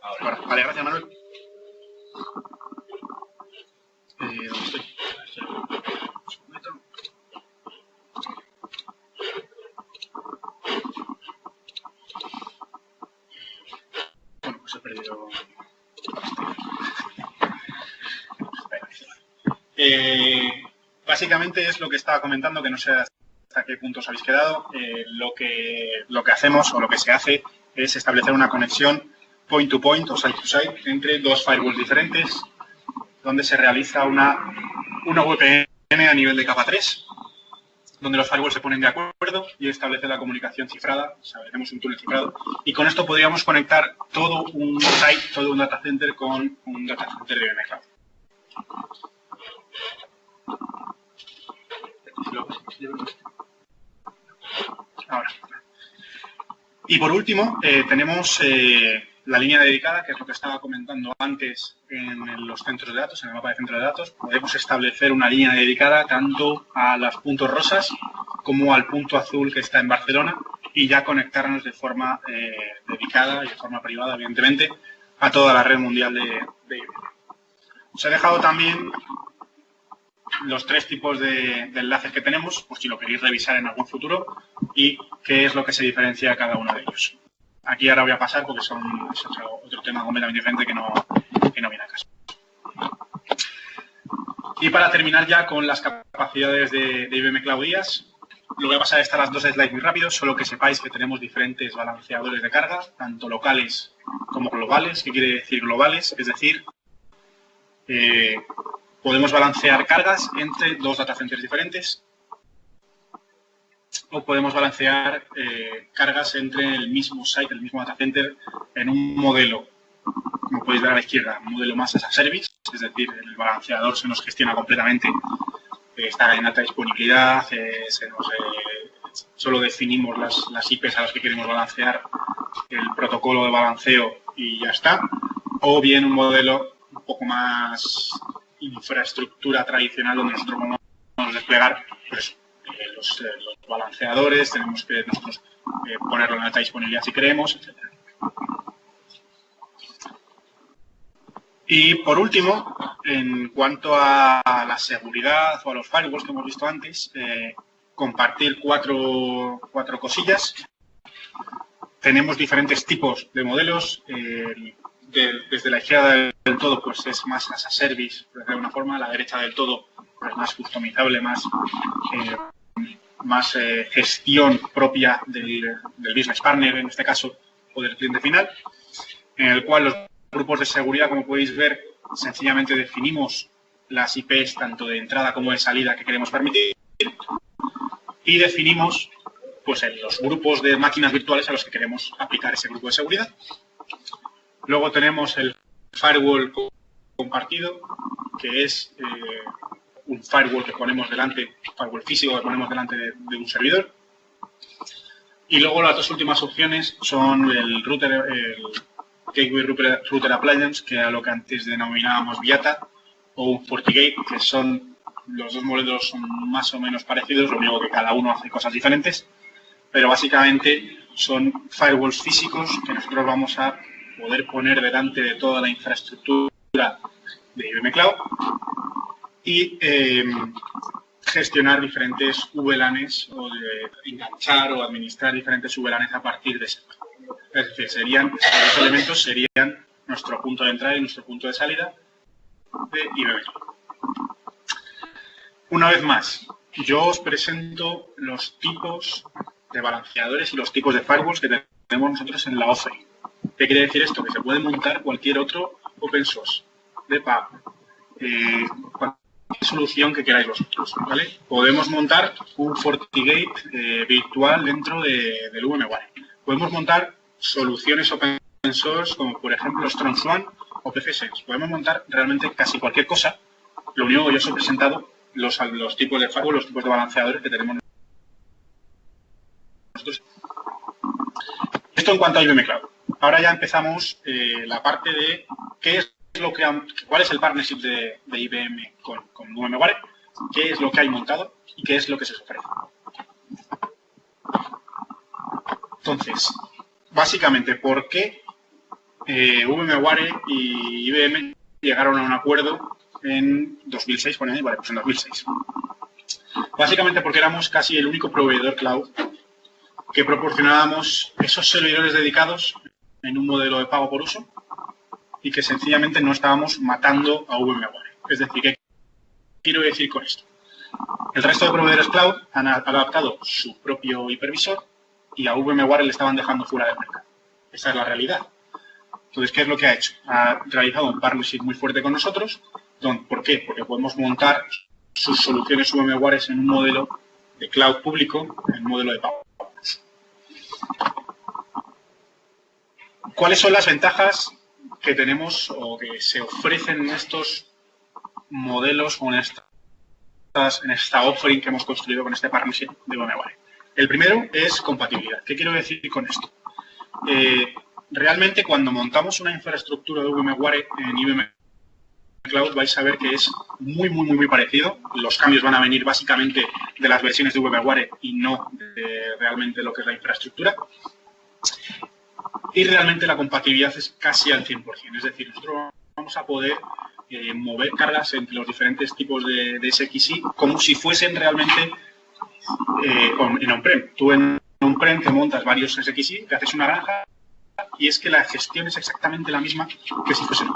Ahora. Vale, gracias, Manuel. ¿Dónde estoy? Un segundito. Bueno, pues he perdido... Básicamente es lo que estaba comentando, que no sé hasta qué punto os habéis quedado. Lo que hacemos o lo que se hace es establecer una conexión point to point o site to site entre dos firewalls diferentes, donde se realiza una VPN a nivel de capa 3, donde los firewalls se ponen de acuerdo y establece la comunicación cifrada, establecemos un túnel cifrado, y con esto podríamos conectar todo un site, todo un data center con un data center de IBM Cloud. Ahora. Y por último, tenemos la línea dedicada, que es lo que estaba comentando antes en los centros de datos, en el mapa de centro de datos. Podemos establecer una línea dedicada tanto a los puntos rosas como al punto azul que está en Barcelona y ya conectarnos de forma dedicada y de forma privada, evidentemente, a toda la red mundial de IBM. Os he dejado también los 3 tipos de enlaces que tenemos, por si lo queréis revisar en algún futuro, y qué es lo que se diferencia de cada uno de ellos. Aquí ahora voy a pasar porque es otro tema completamente diferente que no viene a caso. Y para terminar ya con las capacidades de IBM Cloud IaaS, lo voy a pasar a estas las 2 slides muy rápido, solo que sepáis que tenemos diferentes balanceadores de carga, tanto locales como globales. ¿Qué quiere decir globales? Es decir, podemos balancear cargas entre 2 data centers diferentes o podemos balancear cargas entre el mismo site, el mismo data center, en un modelo, como podéis ver a la izquierda, un modelo más as a service, es decir, el balanceador se nos gestiona completamente, está en alta disponibilidad, solo definimos las IPs a las que queremos balancear, el protocolo de balanceo y ya está, o bien un modelo un poco más infraestructura tradicional donde nosotros podemos desplegar pues, los balanceadores, tenemos que nosotros ponerlo en alta disponibilidad si queremos, etc. Y por último, en cuanto a la seguridad o a los firewalls que hemos visto antes, compartir cuatro cosillas. Tenemos diferentes tipos de modelos. Desde la izquierda del todo pues es más as a service, por decirlo de alguna forma. La derecha del todo es más customizable, más gestión propia del business partner, en este caso, o del cliente final, en el cual los grupos de seguridad, como podéis ver, sencillamente definimos las IPs tanto de entrada como de salida que queremos permitir y definimos pues, los grupos de máquinas virtuales a los que queremos aplicar ese grupo de seguridad. Luego tenemos el firewall compartido, que es un firewall que ponemos delante, firewall físico que ponemos delante de un servidor. Y luego las 2 últimas opciones son el router, el Gateway Router Appliance, que era lo que antes denominábamos Viata, o un FortiGate, que son los 2 modelos son más o menos parecidos, lo único que cada uno hace cosas diferentes, pero básicamente son firewalls físicos que nosotros vamos a poder poner delante de toda la infraestructura de IBM Cloud y gestionar diferentes VLANs o de enganchar o administrar diferentes VLANs a partir de ese. Es decir, los elementos serían nuestro punto de entrada y nuestro punto de salida de IBM. Una vez más, yo os presento los tipos de balanceadores y los tipos de firewalls que tenemos nosotros en la OFE. ¿Qué quiere decir esto? Que se puede montar cualquier otro open source de pago, cualquier solución que queráis vosotros, ¿vale? Podemos montar un FortiGate virtual dentro del VMware. Podemos montar soluciones open source como por ejemplo StrongSwan o PFSense. Podemos montar realmente casi cualquier cosa. Lo único que yo os he presentado los tipos de firewall, los tipos de balanceadores que tenemos nosotros. Esto en cuanto a IBM Cloud. Ahora ya empezamos la parte de cuál es el partnership de IBM con VMware, qué es lo que hay montado y qué es lo que se os ofrece. Entonces, básicamente, ¿por qué VMware y IBM llegaron a un acuerdo en 2006, pone ahí, vale, pues en 2006. Básicamente porque éramos casi el único proveedor cloud que proporcionábamos esos servidores dedicados en un modelo de pago por uso y que sencillamente no estábamos matando a VMware. Es decir, ¿qué quiero decir con esto? El resto de proveedores cloud han adaptado su propio hipervisor y a VMware le estaban dejando fuera del mercado. Esa es la realidad. Entonces, ¿qué es lo que ha hecho? Ha realizado un partnership muy fuerte con nosotros. ¿Por qué? Porque podemos montar sus soluciones VMware en un modelo de cloud público, en un modelo de pago. ¿Cuáles son las ventajas que tenemos o que se ofrecen en estos modelos o en esta offering que hemos construido con este partnership de VMware? El primero es compatibilidad. ¿Qué quiero decir con esto? Realmente cuando montamos una infraestructura de VMware en IBM Cloud vais a ver que es muy parecido. Los cambios van a venir básicamente de las versiones de VMware y no de realmente lo que es la infraestructura. Y realmente la compatibilidad es casi al 100%. Es decir, nosotros vamos a poder mover cargas entre los diferentes tipos de SXI como si fuesen realmente en on-prem. Tú en on-prem te montas varios SXI, te haces una granja y es que la gestión es exactamente la misma que si fuese en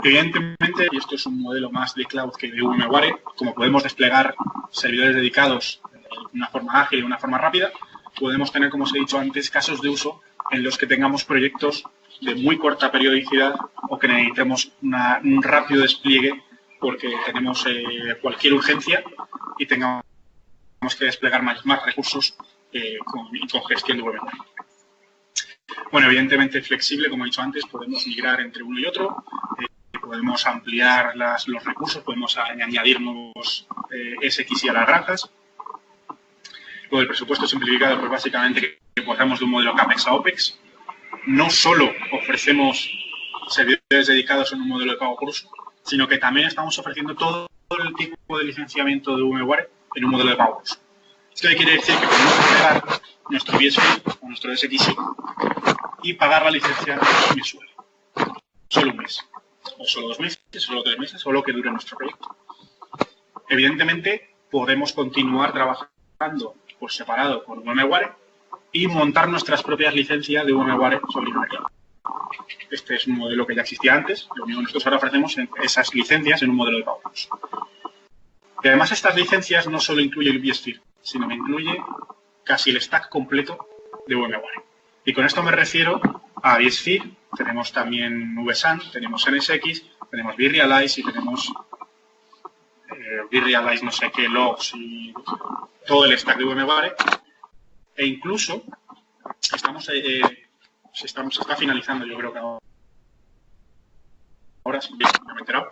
Evidentemente, y esto es un modelo más de cloud que de VMware, como podemos desplegar servidores dedicados de una forma ágil y de una forma rápida, podemos tener, como os he dicho antes, casos de uso en los que tengamos proyectos de muy corta periodicidad o que necesitemos un rápido despliegue porque tenemos cualquier urgencia y tengamos que desplegar más recursos con gestión de VMware. Bueno, evidentemente flexible, como he dicho antes, podemos migrar entre uno y otro, podemos ampliar los recursos, podemos añadir nuevos SXI a las granjas. Lo del presupuesto simplificado, pues básicamente que pasamos de un modelo CAPEX a OPEX. No solo ofrecemos servidores dedicados en un modelo de pago por uso, sino que también estamos ofreciendo todo el tipo de licenciamiento de VMware en un modelo de pago por uso. Esto quiere decir que podemos entregar nuestro BSP o nuestro SXI y pagar la licencia mensual. Solo un mes. O solo 2 meses, solo 3 meses, o lo que dure nuestro proyecto. Evidentemente, podemos continuar trabajando por separado con VMware y montar nuestras propias licencias de VMware sobre IBM Cloud. Este es un modelo que ya existía antes, lo único que nosotros ahora ofrecemos esas licencias en un modelo de pago. Y además estas licencias no solo incluyen el vSphere, sino que incluye casi el stack completo de VMware. Y con esto me refiero a vSphere, tenemos también VSAN, tenemos NSX, tenemos vRealize y tenemos vRealize no sé qué logs y todo el stack de VMware. E incluso se está finalizando, yo creo que ahora sí, me he enterado,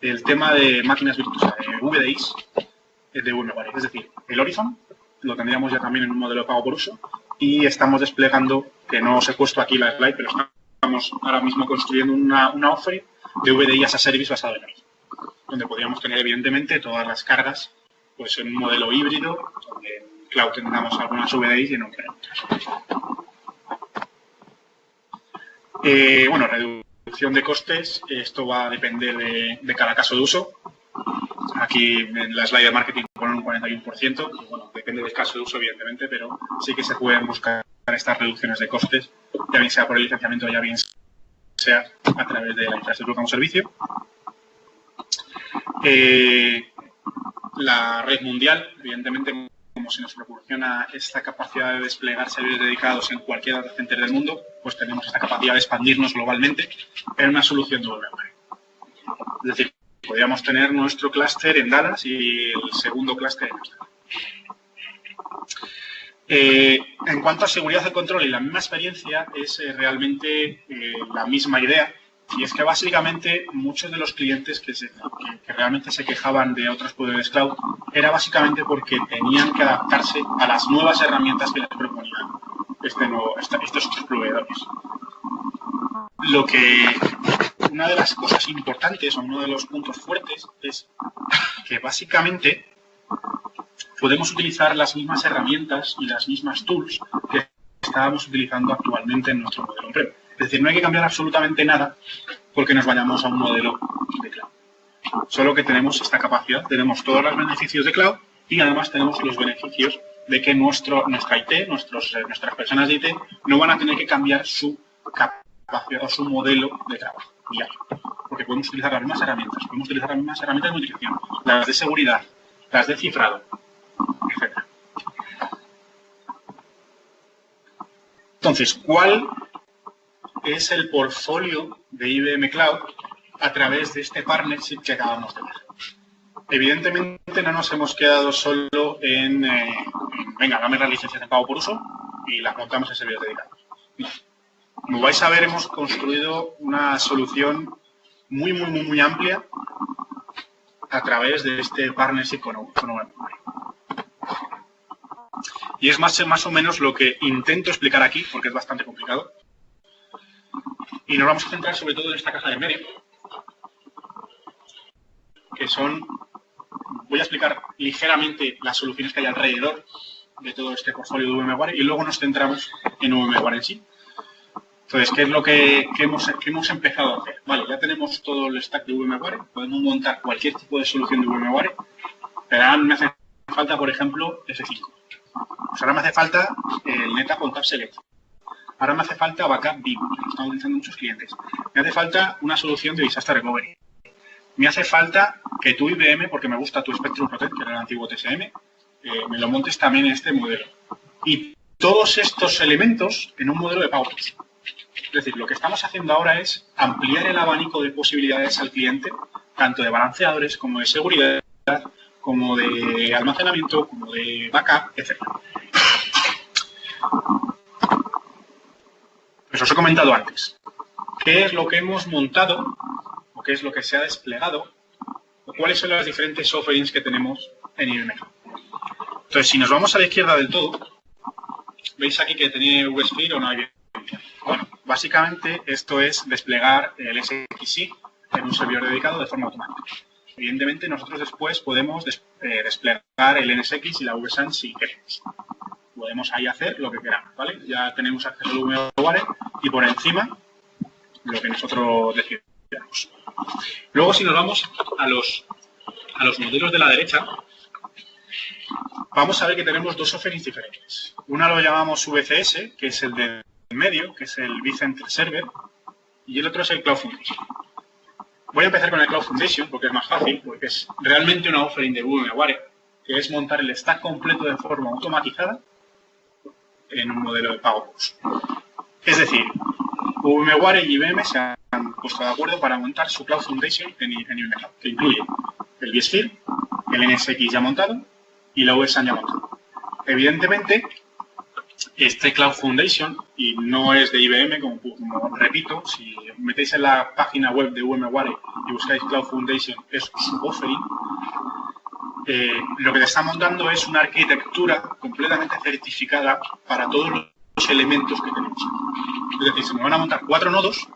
el tema de máquinas virtuales, VDIs de VMware. Es decir, el Horizon lo tendríamos ya también en un modelo de pago por uso y estamos desplegando, que no os he puesto aquí la slide, pero estamos ahora mismo construyendo una offering de VDI as a service basado en Horizon, donde podríamos tener evidentemente todas las cargas pues en un modelo híbrido, donde en cloud tengamos algunas VDIs y en on-prem. Bueno, reducción de costes, esto va a depender de cada caso de uso. Aquí en la slide de marketing ponen un 41%, y bueno, depende del caso de uso evidentemente, pero sí que se pueden buscar estas reducciones de costes, ya bien sea por el licenciamiento, ya bien sea a través de la infraestructura como servicio. La red mundial, evidentemente, como se nos proporciona esta capacidad de desplegar servidores dedicados en cualquier data center del mundo, pues tenemos esta capacidad de expandirnos globalmente en una solución de VMware. Es decir, podríamos tener nuestro clúster en Dallas y el segundo clúster en Amsterdam. En cuanto a seguridad de control y la misma experiencia, es realmente la misma idea. Y es que básicamente muchos de los clientes que realmente se quejaban de otros proveedores cloud era básicamente porque tenían que adaptarse a las nuevas herramientas que les proponían estos otros proveedores. Una de las cosas importantes o uno de los puntos fuertes es que básicamente podemos utilizar las mismas herramientas y las mismas tools que estábamos utilizando actualmente en nuestro modelo on-prem. Es decir, no hay que cambiar absolutamente nada porque nos vayamos a un modelo de cloud. Solo que tenemos esta capacidad, tenemos todos los beneficios de cloud y además tenemos los beneficios de que nuestra IT, nuestras personas de IT, no van a tener que cambiar su capacidad o su modelo de trabajo diario. Porque podemos utilizar las mismas herramientas, de modificación, las de seguridad, las de cifrado, etc. Entonces, ¿cuál es el portfolio de IBM Cloud a través de este partnership que acabamos de ver? Evidentemente no nos hemos quedado solo en venga, dame las licencias de pago por uso y las montamos en servidores dedicados. No. Como vais a ver, hemos construido una solución muy amplia a través de este partnership con VMware. Y es más o menos lo que intento explicar aquí, porque es bastante complicado. Y nos vamos a centrar sobre todo en esta caja de medio, que son, voy a explicar ligeramente las soluciones que hay alrededor de todo este portfolio de VMware y luego nos centramos en VMware en sí. Entonces, ¿qué es lo que hemos empezado a hacer? Vale, ya tenemos todo el stack de VMware, podemos montar cualquier tipo de solución de VMware, pero ahora me hace falta, por ejemplo, F5. Pues ahora me hace falta el NetApp ONTAP Select. Ahora me hace falta Backup Vivo, que lo están utilizando muchos clientes. Me hace falta una solución de Disaster Recovery. Me hace falta que tu IBM, porque me gusta tu Spectrum Protect, que era el antiguo TSM, me lo montes también en este modelo. Y todos estos elementos en un modelo de pago. Es decir, lo que estamos haciendo ahora es ampliar el abanico de posibilidades al cliente, tanto de balanceadores como de seguridad, como de almacenamiento, como de backup, etc. Pues os he comentado antes. ¿Qué es lo que hemos montado o qué es lo que se ha desplegado o cuáles son las diferentes offerings que tenemos en IBM? Entonces, si nos vamos a la izquierda del todo, veis aquí que tenía VSphere o no hay. Bueno, básicamente esto es desplegar el SXI en un servidor dedicado de forma automática. Evidentemente, nosotros después podemos desplegar el NSX y la VSAN si queremos. Podemos ahí hacer lo que queramos, ¿vale? Ya tenemos acceso al VMware y por encima lo que nosotros decidamos. Luego, si nos vamos a los modelos de la derecha, vamos a ver que tenemos dos offerings diferentes. Una lo llamamos VCS, que es el del medio, que es el vCenter Server, y el otro es el Cloud Foundation. Voy a empezar con el Cloud Foundation porque es más fácil, porque es realmente una offering de VMware, que es montar el stack completo de forma automatizada en un modelo de pago por uso. Es decir, VMware y IBM se han puesto de acuerdo para montar su Cloud Foundation en IBM Cloud, que incluye el vSphere, el NSX ya montado y la VSAN ya montado. Evidentemente, este Cloud Foundation, y no es de IBM, como repito, si metéis en la página web de VMware y buscáis Cloud Foundation, es su offering, lo que te está montando es una arquitectura completamente certificada para todos los elementos que tenemos. Es decir, se me van a montar 4 nodos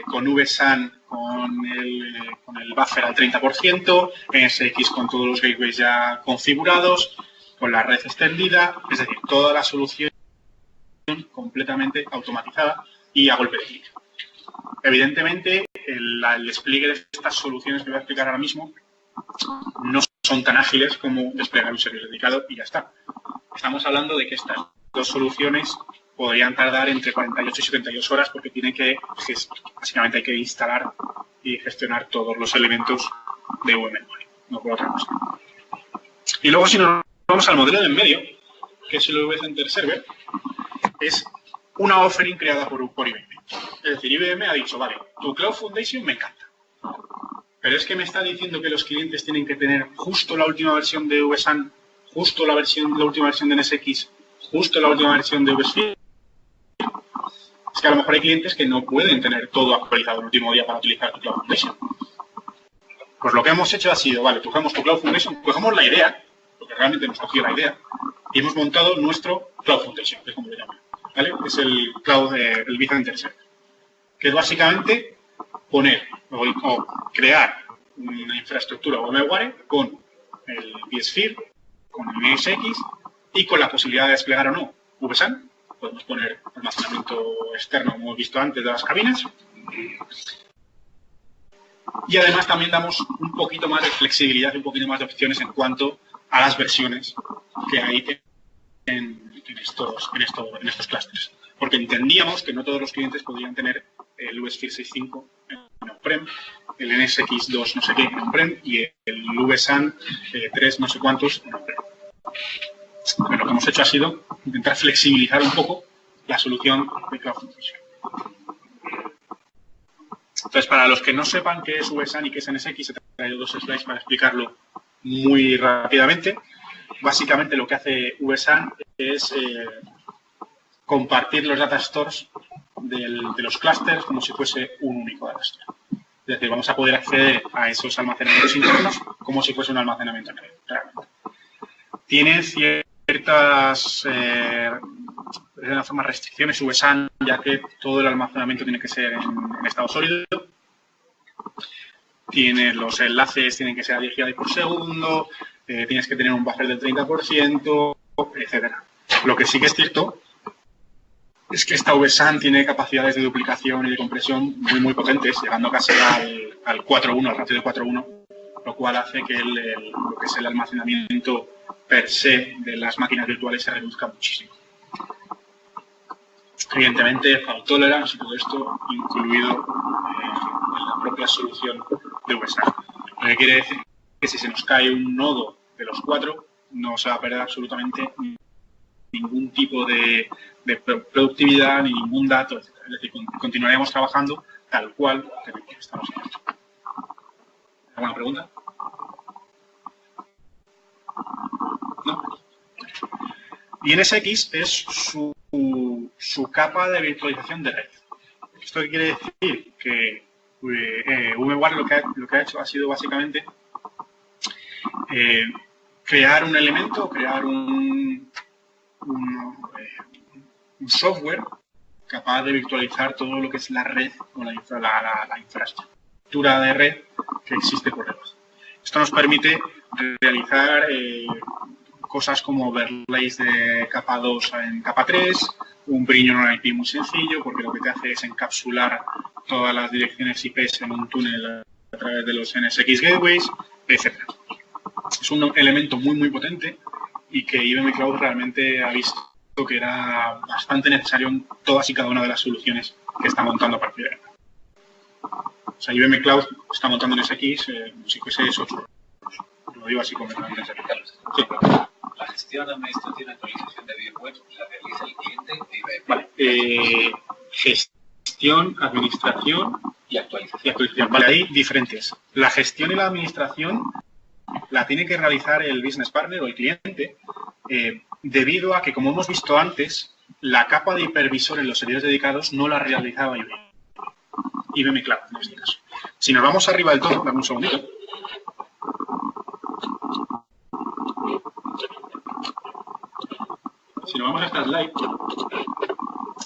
con VSAN con el buffer al 30%, NSX con todos los gateways ya configurados, con la red extendida, es decir, toda la solución completamente automatizada y a golpe de clic. Evidentemente, el despliegue de estas soluciones que voy a explicar ahora mismo no son tan ágiles como desplegar un servidor dedicado y ya está. Estamos hablando de que estas dos soluciones podrían tardar entre 48 y 72 horas porque básicamente hay que instalar y gestionar todos los elementos de VMware, no por otra cosa. Y luego, si nos vamos al modelo de en medio, que es el vCenter Server, es una offering creada por IBM. Es decir, IBM ha dicho, vale, tu Cloud Foundation me encanta, pero es que me está diciendo que los clientes tienen que tener justo la última versión de VSAN, justo la última versión de NSX, justo la última versión de VSphere. Es que a lo mejor hay clientes que no pueden tener todo actualizado el último día para utilizar tu Cloud Foundation. Pues lo que hemos hecho ha sido, vale, cogemos tu Cloud Foundation, cogemos la idea, porque realmente hemos cogido la idea, y hemos montado nuestro Cloud Foundation, que es como lo llaman, ¿vale? Es el el vCenter Server, que es básicamente poner o crear una infraestructura VMware con el vSphere, con el NSX y con la posibilidad de desplegar o no VSAN Podemos poner almacenamiento externo, como hemos visto antes, de las cabinas. Y además también damos un poquito más de flexibilidad y un poquito más de opciones en cuanto a las versiones que hay en estos clústeres. Porque entendíamos que no todos los clientes podían tener el USFIR 6.5 en on-prem, el NSX2 no sé qué en on-prem y el VSAN 3 no sé cuántos en on-prem. Lo que hemos hecho ha sido intentar flexibilizar un poco la solución de CloudFormation. Entonces, para los que no sepan qué es VSAN y qué es NSX, he traído dos slides para explicarlo muy rápidamente. Básicamente lo que hace VSAN es compartir los data stores de los clústeres como si fuese un único data store. Es decir, vamos a poder acceder a esos almacenamientos internos como si fuese un almacenamiento realmente. Tiene ciertas de una forma restricciones VSAN, ya que todo el almacenamiento tiene que ser en estado sólido. Los enlaces tienen que ser a 10 GB por segundo, tienes que tener un buffer del 30%, etcétera. Lo que sí que es cierto es que esta VSAN tiene capacidades de duplicación y de compresión muy potentes, llegando casi al 4.1, al ratio de 4.1, lo cual hace que lo que es el almacenamiento per se de las máquinas virtuales se reduzca muchísimo. Evidentemente, fault tolerance y todo esto incluido en la propia solución de VSAN. Lo que quiere decir que si se nos cae un nodo de los 4, no se va a perder absolutamente ningún tipo de productividad ni ningún dato, etc. Es decir, continuaremos trabajando tal cual que estamos haciendo. ¿Alguna pregunta? ¿No? Y NSX es su capa de virtualización de red. ¿Esto qué quiere decir? Que VMware lo que ha hecho ha sido básicamente crear un elemento, crear un software capaz de virtualizar todo lo que es la red o la infraestructura de red que existe por debajo. Esto nos permite realizar cosas como overlays de capa 2 en capa 3, un bridge en un IP muy sencillo, porque lo que te hace es encapsular todas las direcciones IPs en un túnel a través de los NSX gateways, etc. Es un elemento muy potente y que IBM Cloud realmente ha visto que era bastante necesario en todas y cada una de las soluciones que está montando a partir de ahora. O sea, IBM Cloud está montando NSX como si fuese eso. Lo digo así completamente en serio. Sí. La gestión, administración y actualización de VMware la realiza el cliente de IBM. Vale. Gestión, administración Y actualización. Vale, hay diferentes. La gestión y la administración la tiene que realizar el business partner o el cliente debido a que, como hemos visto antes, la capa de hipervisor en los servidores dedicados no la realizaba IBM Cloud en este caso. Si nos vamos arriba del todo, dame un segundito. Si nos vamos a esta slide,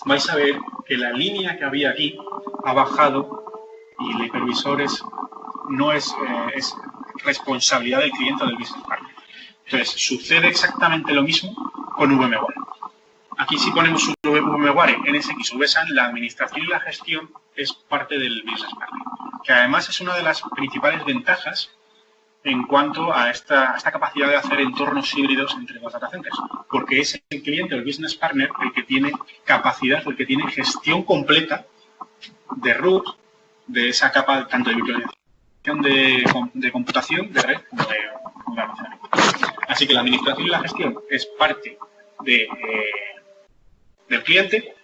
vais a ver que la línea que había aquí ha bajado y el hipervisor no es responsabilidad del cliente o del business partner. Entonces, sucede exactamente lo mismo con VMware. Aquí si ponemos un VMware, NSX, VSAN, la administración y la gestión es parte del business partner, que además es una de las principales ventajas en cuanto a esta capacidad de hacer entornos híbridos entre los data centers, porque es el cliente o el business partner el que tiene capacidad, el que tiene gestión completa de root, de esa capa tanto de virtualización de computación, de red, como de almacenamiento. Así que la administración y la gestión es parte del cliente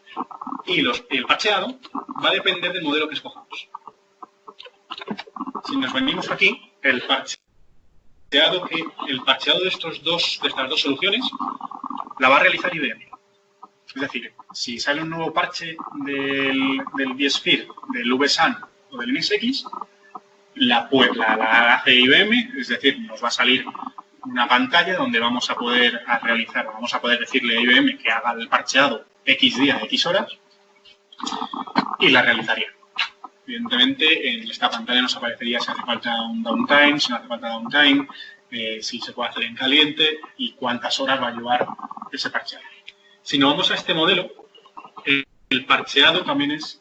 y el parcheado va a depender del modelo que escojamos. Si nos venimos aquí, el parcheado de estas dos soluciones la va a realizar IBM. Es decir, si sale un nuevo parche del vSphere, del VSAN o del NSX, la hace IBM, es decir, nos va a salir una pantalla donde vamos a poder decirle a IBM que haga el parcheado X día, X horas, y la realizaría. Evidentemente, en esta pantalla nos aparecería si hace falta un downtime, si no hace falta downtime, si se puede hacer en caliente y cuántas horas va a llevar ese parcheado. Si nos vamos a este modelo, el parcheado también es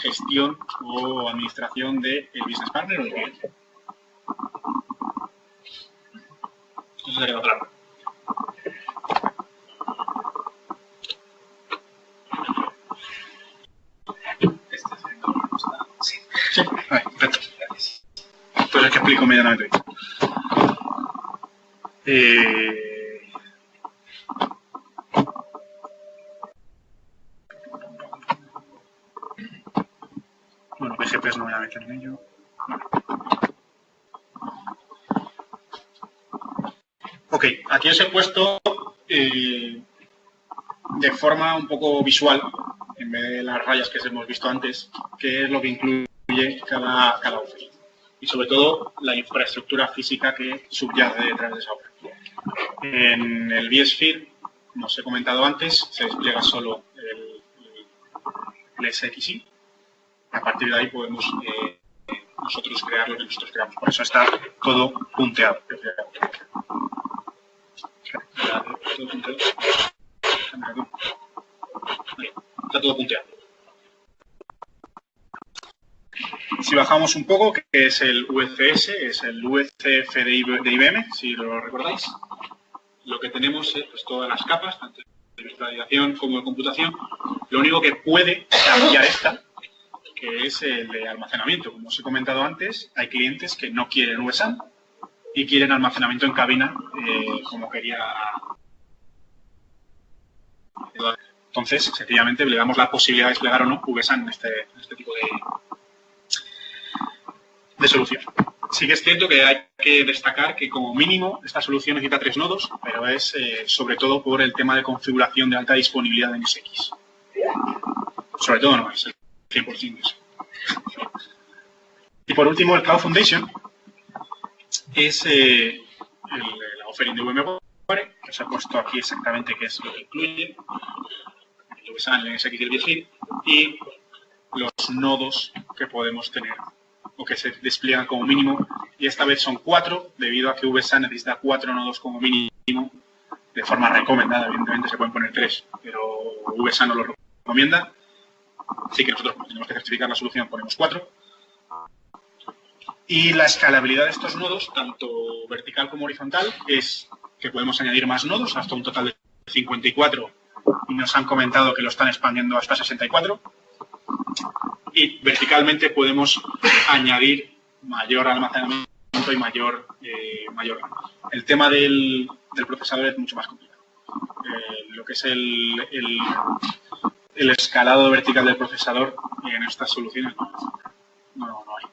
gestión o administración del business partner o del cliente. Eso se queda claro. Este es el nombre, ¿no está? Sí. Sí, vale, perfecto. Gracias. Pues es que explico medianamente bien. Bueno, BGPs no voy a meter en ello. Vale. Ok, aquí os he puesto de forma un poco visual, en vez de las rayas que hemos visto antes, qué es lo que incluye cada offer. Y sobre todo la infraestructura física que subyace detrás de esa offer. En el vSphere, como os he comentado antes, se despliega solo el SXI. A partir de ahí podemos nosotros crear lo que nosotros creamos. Por eso está todo punteado. Todo punteado. Está todo punteado. Si bajamos un poco, que es el VCS, es el VCF de IBM, si lo recordáis, lo que tenemos es pues, todas las capas, tanto de virtualización como de computación. Lo único que puede cambiar esta, que es el de almacenamiento. Como os he comentado antes, hay clientes que no quieren VSAN y quieren almacenamiento en cabina, como quería. Entonces, sencillamente le damos la posibilidad de desplegar o no VSAN en este tipo de solución. Sí que es cierto que hay que destacar que como mínimo esta solución necesita 3 nodos, pero es sobre todo por el tema de configuración de alta disponibilidad de NSX. Sobre todo no, es el 100% de eso. Y por último, el Cloud Foundation es la offering de VMware, que os he puesto aquí exactamente qué es lo que incluye, el VSAN, el NSX y el vSphere, y los nodos que podemos tener o que se despliegan como mínimo, y esta vez son 4, debido a que VSAN necesita 4 nodos como mínimo, de forma recomendada. Evidentemente se pueden poner 3, pero VSAN no lo recomienda, así que nosotros, como tenemos que certificar la solución, ponemos 4. Y la escalabilidad de estos nodos, tanto vertical como horizontal, es que podemos añadir más nodos, hasta un total de 54, y nos han comentado que lo están expandiendo hasta 64. Y verticalmente podemos añadir mayor almacenamiento y mayor RAM. El tema del procesador es mucho más complicado. Lo que es el escalado vertical del procesador en estas soluciones no hay.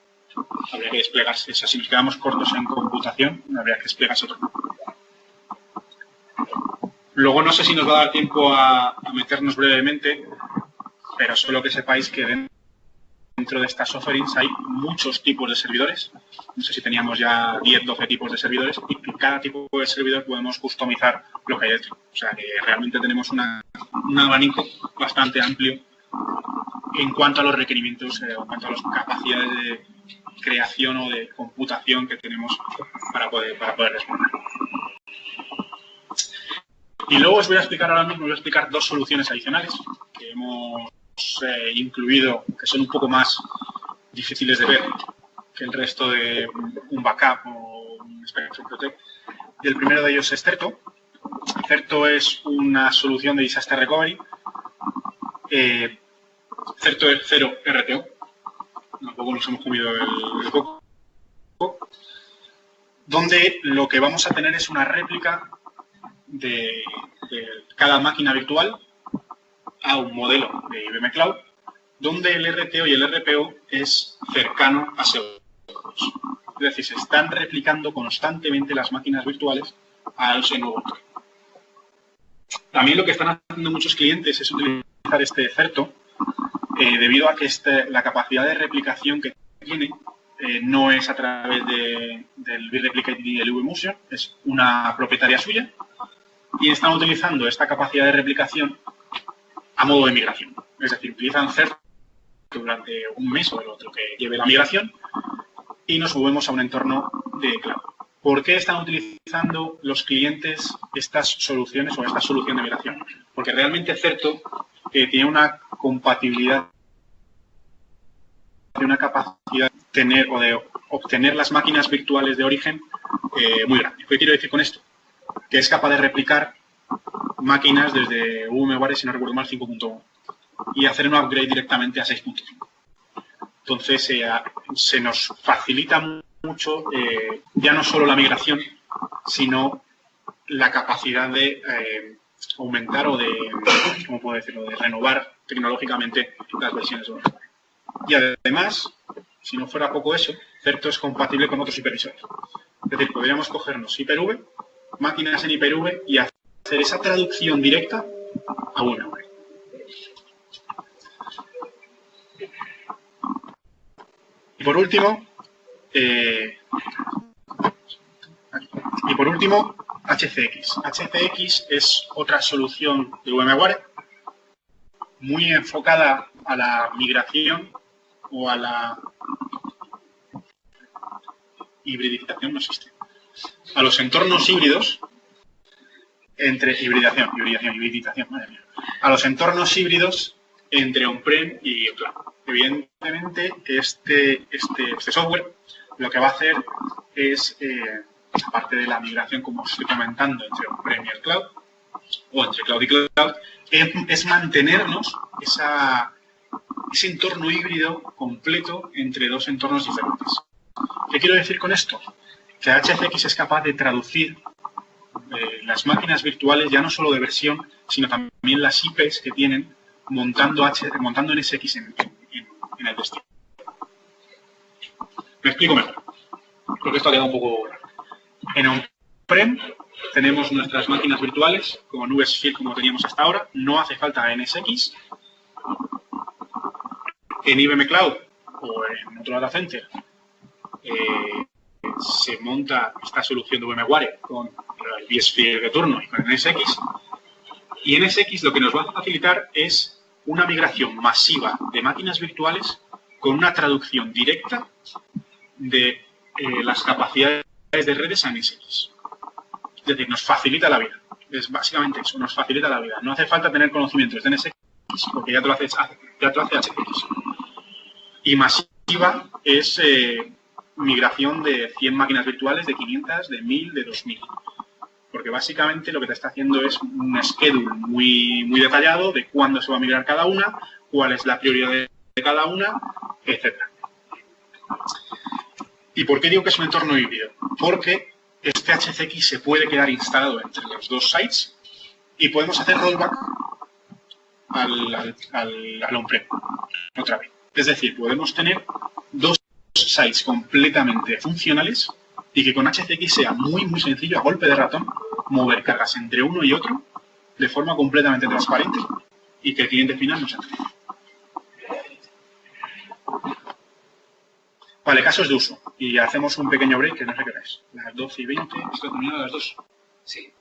Habría que desplegarse. O sea, si nos quedamos cortos en computación, habría que desplegarse otro. Luego no sé si nos va a dar tiempo a meternos brevemente, pero solo que sepáis que dentro de estas offerings hay muchos tipos de servidores. No sé si teníamos ya 10, 12 tipos de servidores, y en cada tipo de servidor podemos customizar lo que hay dentro. O sea que realmente tenemos un abanico bastante amplio en cuanto a los requerimientos, en cuanto a las capacidades de creación o de computación que tenemos para poder responder. Y luego os voy a explicar ahora mismo, dos soluciones adicionales que hemos incluido, que son un poco más difíciles de ver que el resto de un backup o un Spectrum Protect. Y el primero de ellos es Certo. Certo es una solución de Disaster Recovery. Certo es 0 RTO. Tampoco nos hemos comido el coco. Donde lo que vamos a tener es una réplica de cada máquina virtual a un modelo de IBM Cloud, donde el RTO y el RPO es cercano a seguros. Es decir, se están replicando constantemente las máquinas virtuales a ese nuevo entorno. También lo que están haciendo muchos clientes es utilizar este Certo, debido a que la capacidad de replicación que tiene no es a través del vReplicate y del vMotion, es una propietaria suya, y están utilizando esta capacidad de replicación a modo de migración. Es decir, utilizan Certo durante un mes o el otro que lleve la migración y nos movemos a un entorno de cloud. ¿Por qué están utilizando los clientes estas soluciones o esta solución de migración? porque realmente Certo tiene una compatibilidad, tiene una capacidad de tener o de obtener las máquinas virtuales de origen muy grande. ¿Qué quiero decir con esto? Que es capaz de replicar máquinas desde VMware, si no recuerdo mal, 5.1 y hacer un upgrade directamente a 6.5. Entonces, se nos facilita mucho ya no solo la migración, sino la capacidad de aumentar o de, ¿cómo puedo decirlo?, de renovar tecnológicamente las versiones de VMware. Y además, si no fuera poco eso, Certo es compatible con otros hipervisores. Es decir, podríamos cogernos Hyper-V, máquinas en Hyper-V y hacer esa traducción directa a VMware. Y por último, HCX. HCX es otra solución de VMware muy enfocada a la migración o a la hibridización, no existe, a los entornos híbridos entre hibridización, madre mía, a los entornos híbridos entre on-prem y cloud. Evidentemente, este software lo que va a hacer es, aparte de la migración, como os estoy comentando, entre on-prem y el cloud, o entre cloud y cloud, es mantenernos ese entorno híbrido completo entre dos entornos diferentes. ¿Qué quiero decir con esto? Que HCX es capaz de traducir las máquinas virtuales ya no solo de versión, sino también las IPs que tienen montando NSX en el destino. Me explico mejor, porque esto ha quedado un poco raro. En on-prem tenemos nuestras máquinas virtuales con NuSphere como teníamos hasta ahora, no hace falta NSX. En IBM Cloud o en otro data center se monta esta solución de VMware con el vSphere de turno y con NSX. Y NSX lo que nos va a facilitar es una migración masiva de máquinas virtuales con una traducción directa de las capacidades de redes a NSX. Es decir, nos facilita la vida. Es básicamente eso, nos facilita la vida. No hace falta tener conocimientos de NSX porque ya te lo hace HCX. Y masiva es migración de 100 máquinas virtuales, de 500, de 1000, de 2000. Porque básicamente lo que te está haciendo es un schedule muy detallado de cuándo se va a migrar cada una, cuál es la prioridad de cada una, etc. ¿Y por qué digo que es un entorno híbrido? Porque este HCX se puede quedar instalado entre los dos sites y podemos hacer rollback al on-prem otra vez. Es decir, podemos tener dos sites completamente funcionales y que con HCX sea muy sencillo, a golpe de ratón, mover cargas entre uno y otro de forma completamente transparente y que el cliente final no se entere. Vale, casos de uso. Y hacemos un pequeño break, que no sé qué hora es. Las 12:20. ¿Estoy terminado a las 2? Sí.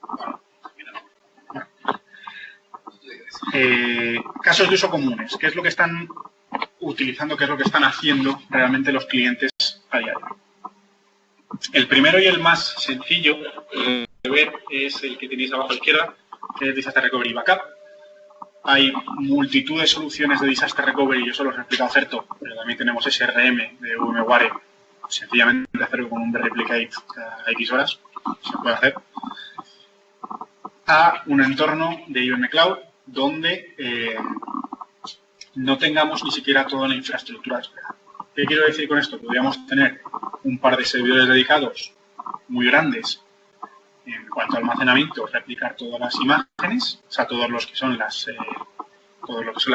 Casos de uso comunes. ¿Qué es lo que están utilizando, qué es lo que están haciendo realmente los clientes a diario? El primero y el más sencillo de ver es el que tenéis abajo a la izquierda, que es Disaster Recovery Backup. Hay multitud de soluciones de Disaster Recovery, yo solo os he explicado Certo, pero también tenemos SRM de VMware, sencillamente hacerlo con un replicate cada X horas, se puede hacer, a un entorno de IBM Cloud donde no tengamos ni siquiera toda la infraestructura desplegada. ¿Qué quiero decir con esto? Podríamos tener un par de servidores dedicados muy grandes en cuanto a almacenamiento, replicar todas las imágenes, o sea, todos los que son las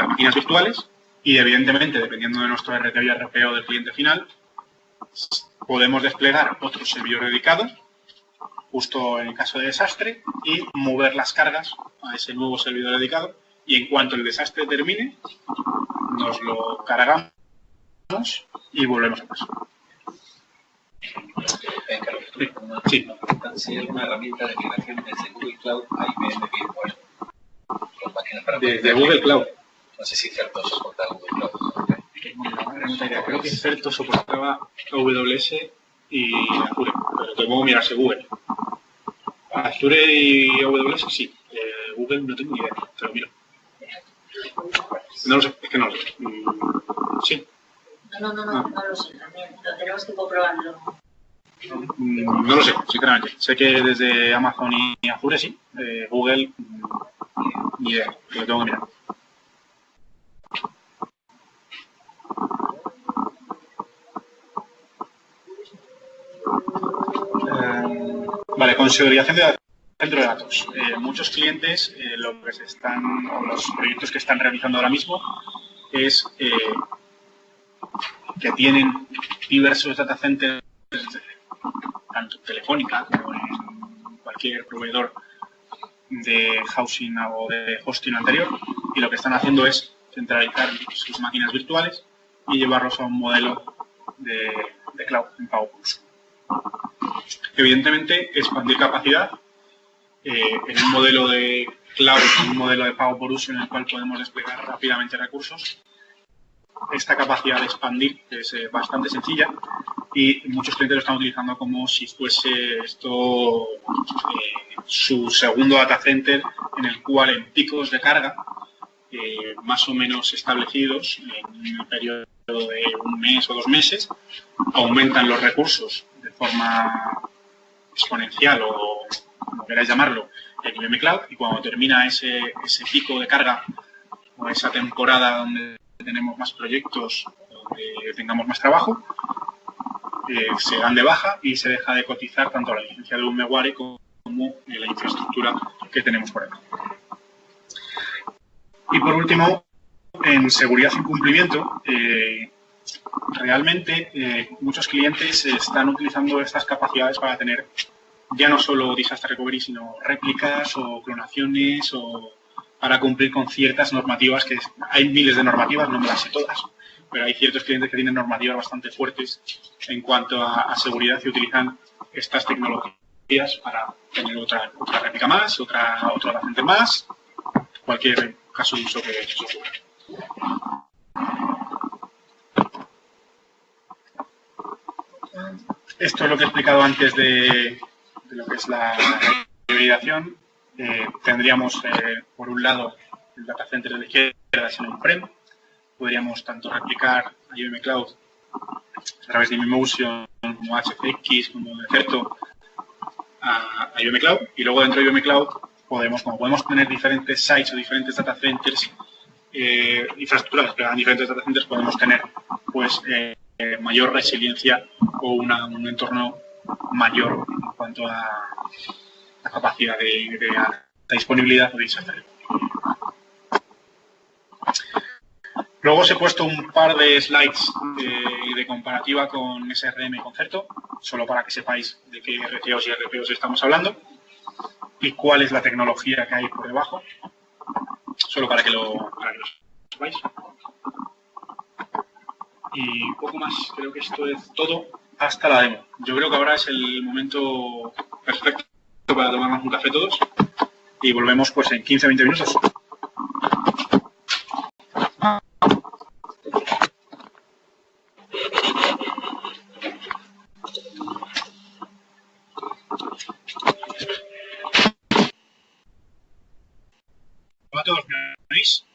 máquinas virtuales, y evidentemente, dependiendo de nuestro RTO y RPO del cliente final, podemos desplegar otro servidor dedicado, justo en el caso de desastre, y mover las cargas a ese nuevo servidor dedicado, y en cuanto el desastre termine, nos lo cargamos y volvemos a casa. Sí. Si hay una herramienta de migración desde Google Cloud a IBM VMware. Desde Google Cloud. No sé si Certo soporta Google Cloud. Creo que Certo soportaba AWS y Azure, pero te puedo mirar Google. Azure y AWS sí. Google no tengo ni idea, te lo miro. No lo sé, es que no lo sé. Sí. No lo sé también. Lo tenemos que comprobarlo. No lo sé, sinceramente. Sé que desde Amazon y Azure sí. Google, ni idea, lo tengo que mirar. Vale, con segregación de centro de datos. Muchos clientes, lo que o los proyectos que están realizando ahora mismo es que tienen diversos data centers, tanto Telefónica como en cualquier proveedor de housing o de hosting anterior, y lo que están haciendo es centralizar sus máquinas virtuales y llevarlos a un modelo de cloud en pago por uso. Evidentemente, expandir capacidad en un modelo de cloud, en un modelo de pago por uso en el cual podemos desplegar rápidamente recursos. Esta capacidad de expandir es bastante sencilla y muchos clientes lo están utilizando como si fuese esto su segundo data center, en el cual en picos de carga más o menos establecidos en el periodo de un mes o 2 meses, aumentan los recursos de forma exponencial o como queráis llamarlo en IBM Cloud, y cuando termina ese pico de carga o esa temporada donde tenemos más proyectos, donde tengamos más trabajo, se dan de baja y se deja de cotizar tanto la licencia de VMware como la infraestructura que tenemos por acá. Y por último, en seguridad y cumplimiento, realmente muchos clientes están utilizando estas capacidades para tener ya no solo disaster recovery, sino réplicas o clonaciones o para cumplir con ciertas normativas, que hay miles de normativas, no me las sé todas, pero hay ciertos clientes que tienen normativas bastante fuertes en cuanto a seguridad y utilizan estas tecnologías para tener otra réplica más, otro data center más, cualquier caso de uso que se ocurra. Esto es lo que he explicado antes de lo que es la hibridación. Tendríamos, por un lado, el data center de la izquierda en on-prem. Podríamos tanto replicar a IBM Cloud a través de vMotion, como HCX, como de Certo, a IBM Cloud. Y luego dentro de IBM Cloud, como podemos tener diferentes sites o diferentes data centers, infraestructuras desplegadas en diferentes data centers, podemos tener pues mayor resiliencia o un entorno mayor en cuanto a la capacidad de disponibilidad o de disaster. Luego os he puesto un par de slides de comparativa con SRM y con Certo, solo para que sepáis de qué RTOs y RPOs estamos hablando y cuál es la tecnología que hay por debajo, solo para que lo sepáis. Y poco más, creo que esto es todo hasta la demo. Yo creo que ahora es el momento perfecto para tomarnos un café todos y volvemos pues en 15-20 minutos. Hola a todos, ¿me veis?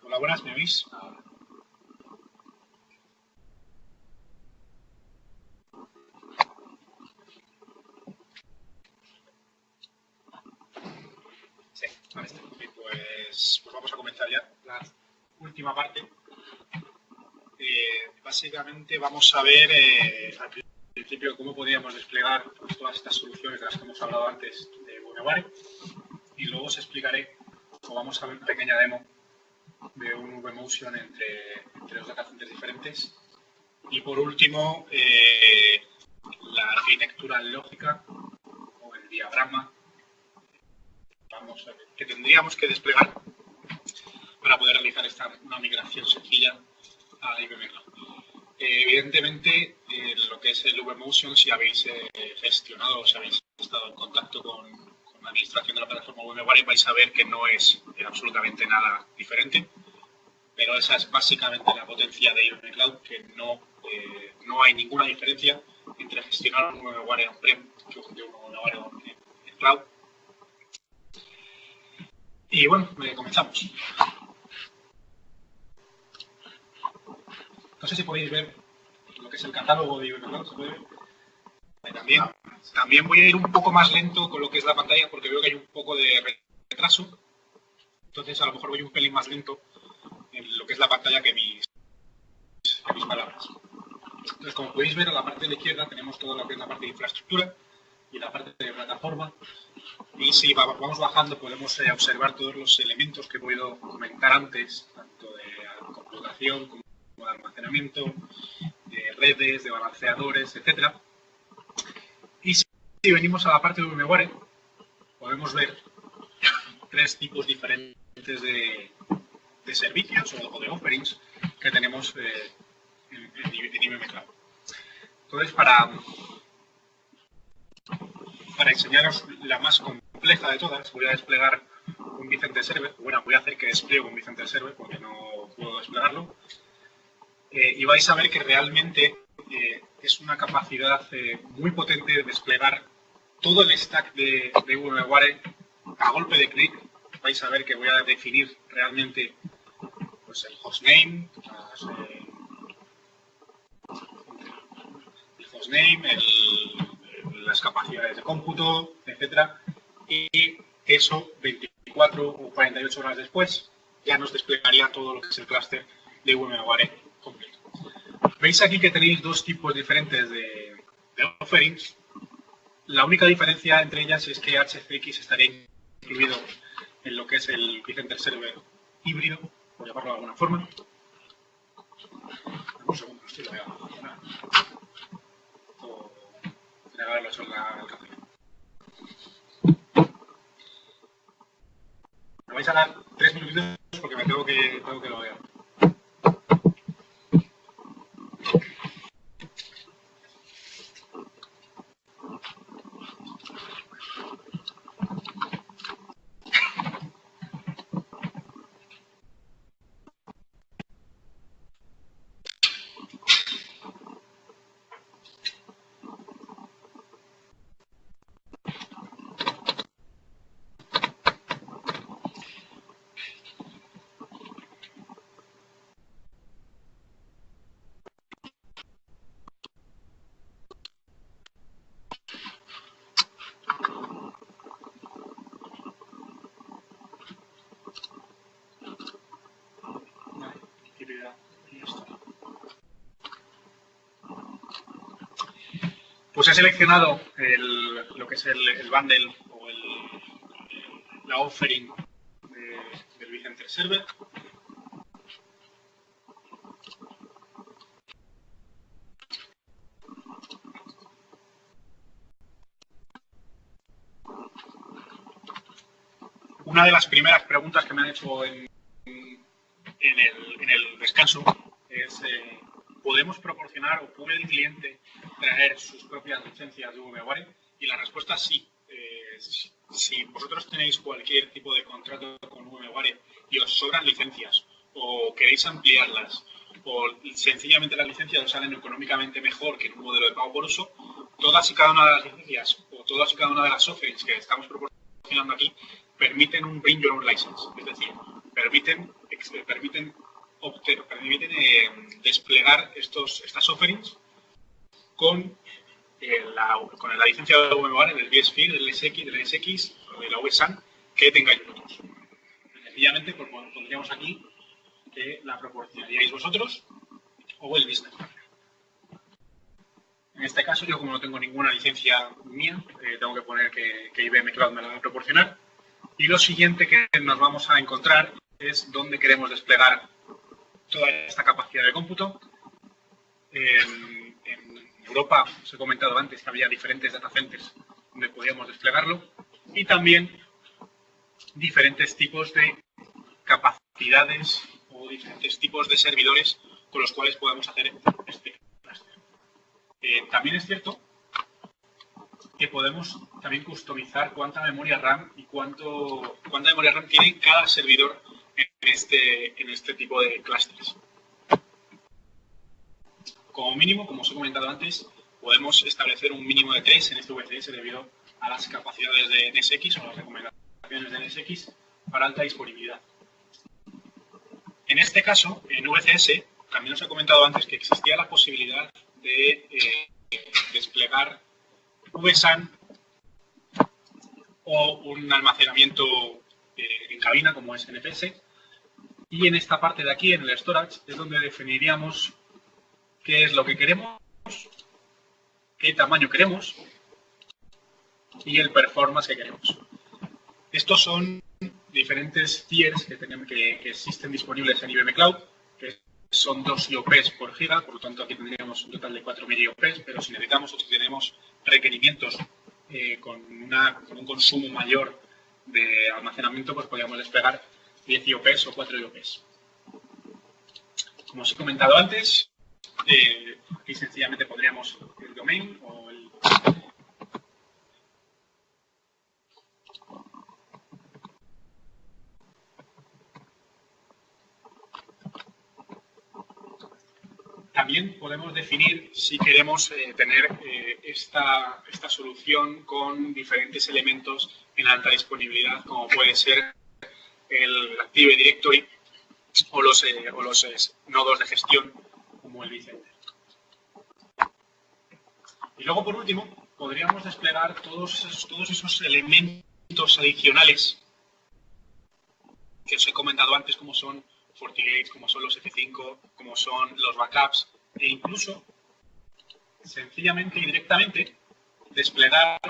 Hola, buenas, ¿me veis? Sí, vale. Pues vamos a comenzar ya la última parte. Básicamente vamos a ver al principio cómo podríamos desplegar todas estas soluciones de las que hemos hablado antes de VMware, y luego os explicaré o vamos a ver una pequeña demo de un vMotion entre dos data centers diferentes. Y por último, la arquitectura lógica o el diagrama que tendríamos que desplegar para poder realizar una migración sencilla a IBM Cloud. Evidentemente, lo que es el vMotion, si habéis gestionado o si habéis estado en contacto con la administración de la plataforma VMware, vais a ver que no es absolutamente nada diferente, pero esa es básicamente la potencia de IBM Cloud, que no hay ninguna diferencia entre gestionar un VMware on-prem que un VMware en cloud. Y bueno, comenzamos. No sé si podéis ver lo que es el catálogo de IBM Cloud, ¿se puede ver? También voy a ir un poco más lento con lo que es la pantalla porque veo que hay un poco de retraso. Entonces a lo mejor voy un pelín más lento en lo que es la pantalla que mis palabras. Entonces, como podéis ver, a la parte de la izquierda tenemos toda lo que es la parte de infraestructura y la parte de plataforma. Y si vamos bajando podemos observar todos los elementos que he podido comentar antes, tanto de computación como de almacenamiento, de redes, de balanceadores, etcétera. Y si venimos a la parte de VMware, podemos ver tres tipos diferentes de servicios o de offerings que tenemos en IBM Cloud. Entonces, para enseñaros la más compleja de todas, voy a desplegar un vCenter Server. Bueno, voy a hacer que despliegue un vCenter Server porque no puedo desplegarlo. Y vais a ver que realmente es una capacidad muy potente de desplegar todo el stack de VMware a golpe de clic. Vais a ver que voy a definir realmente pues, el hostname, las capacidades de cómputo, etcétera, y eso 24 o 48 horas después ya nos desplegaría todo lo que es el clúster de VMware completo. Veis aquí que tenéis dos tipos diferentes de offerings. La única diferencia entre ellas es que HCX estaría incluido en lo que es el vCenter Server híbrido, por llamarlo de alguna forma. Un segundo, estoy lo voy a funcionar. Tiene que haberlo hecho el café. Me vais a dar 3 minutitos porque me tengo que lo vea. Pues he seleccionado lo que es el bundle o la offering del vCenter Server. Una de las primeras preguntas que me han hecho en el descanso es ¿podemos proporcionar o puede el cliente traer sus propias licencias de VMware? Y la respuesta es sí. Si vosotros tenéis cualquier tipo de contrato con VMware y os sobran licencias o queréis ampliarlas o sencillamente las licencias os salen económicamente mejor que en un modelo de pago por uso, todas y cada una de las licencias o todas y cada una de las offerings que estamos proporcionando aquí permiten un bring your own license, es decir, permiten desplegar estas offerings con la licencia de VMware, del vSphere, del NSX o de la VSAN que tengáis vosotros. Sencillamente pondríamos aquí que la proporcionaríais vosotros o el business partner. En este caso, yo como no tengo ninguna licencia mía, tengo que poner que IBM Cloud me la va a proporcionar. Y lo siguiente que nos vamos a encontrar es dónde queremos desplegar toda esta capacidad de cómputo. En Europa, os he comentado antes que había diferentes data centers donde podíamos desplegarlo y también diferentes tipos de capacidades o diferentes tipos de servidores con los cuales podemos hacer este clúster. También es cierto que podemos también customizar cuánta memoria RAM y cuánta memoria RAM tiene cada servidor en este tipo de clústeres. Como mínimo, como os he comentado antes, podemos establecer un mínimo de 3 en este VCS debido a las capacidades de NSX o las recomendaciones de NSX para alta disponibilidad. En este caso, en VCS, también os he comentado antes que existía la posibilidad de desplegar VSAN o un almacenamiento en cabina como es NPS. Y en esta parte de aquí, en el storage, es donde definiríamos qué es lo que queremos, qué tamaño queremos y el performance que queremos. Estos son diferentes tiers que existen disponibles en IBM Cloud, que son 2 IOPs por giga, por lo tanto aquí tendríamos un total de 4.000 IOPs, pero si necesitamos o si tenemos requerimientos con un consumo mayor de almacenamiento, pues podríamos desplegar 10 IOPs o 4 IOPs. Como os he comentado antes, aquí sencillamente pondríamos el domain o el... También podemos definir si queremos tener esta solución con diferentes elementos en alta disponibilidad, como puede ser el Active Directory o los nodos de gestión como el vCenter. Y luego, por último, podríamos desplegar todos esos elementos adicionales que os he comentado antes, como son FortiGate, como son los F5, como son los backups, e incluso, sencillamente y directamente, desplegar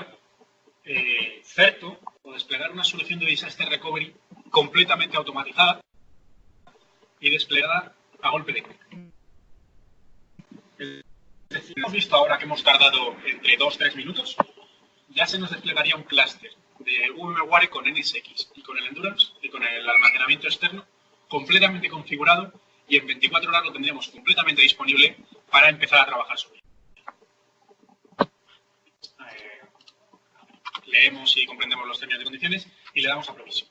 Certo o desplegar una solución de Disaster Recovery completamente automatizada y desplegada a golpe de clic. Es decir, hemos visto ahora que hemos tardado entre 2-3 minutos, ya se nos desplegaría un clúster de VMware con NSX y con el Endurance y con el almacenamiento externo completamente configurado, y en 24 horas lo tendríamos completamente disponible para empezar a trabajar sobre él. Leemos y comprendemos los términos y condiciones y le damos a provisión.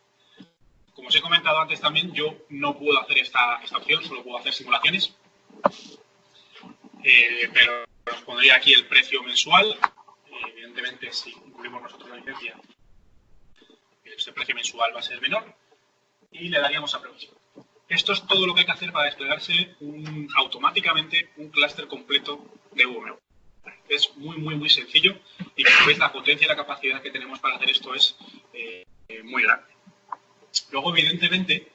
Como os he comentado antes también, yo no puedo hacer esta opción, solo puedo hacer simulaciones. Pero os pondría aquí el precio mensual. Evidentemente, si incluimos nosotros la licencia, este precio mensual va a ser menor. Y le daríamos a provisión. Esto es todo lo que hay que hacer para desplegarse automáticamente un clúster completo de VMware. Es muy sencillo y como veis la potencia y la capacidad que tenemos para hacer esto es muy grande. Luego, evidentemente,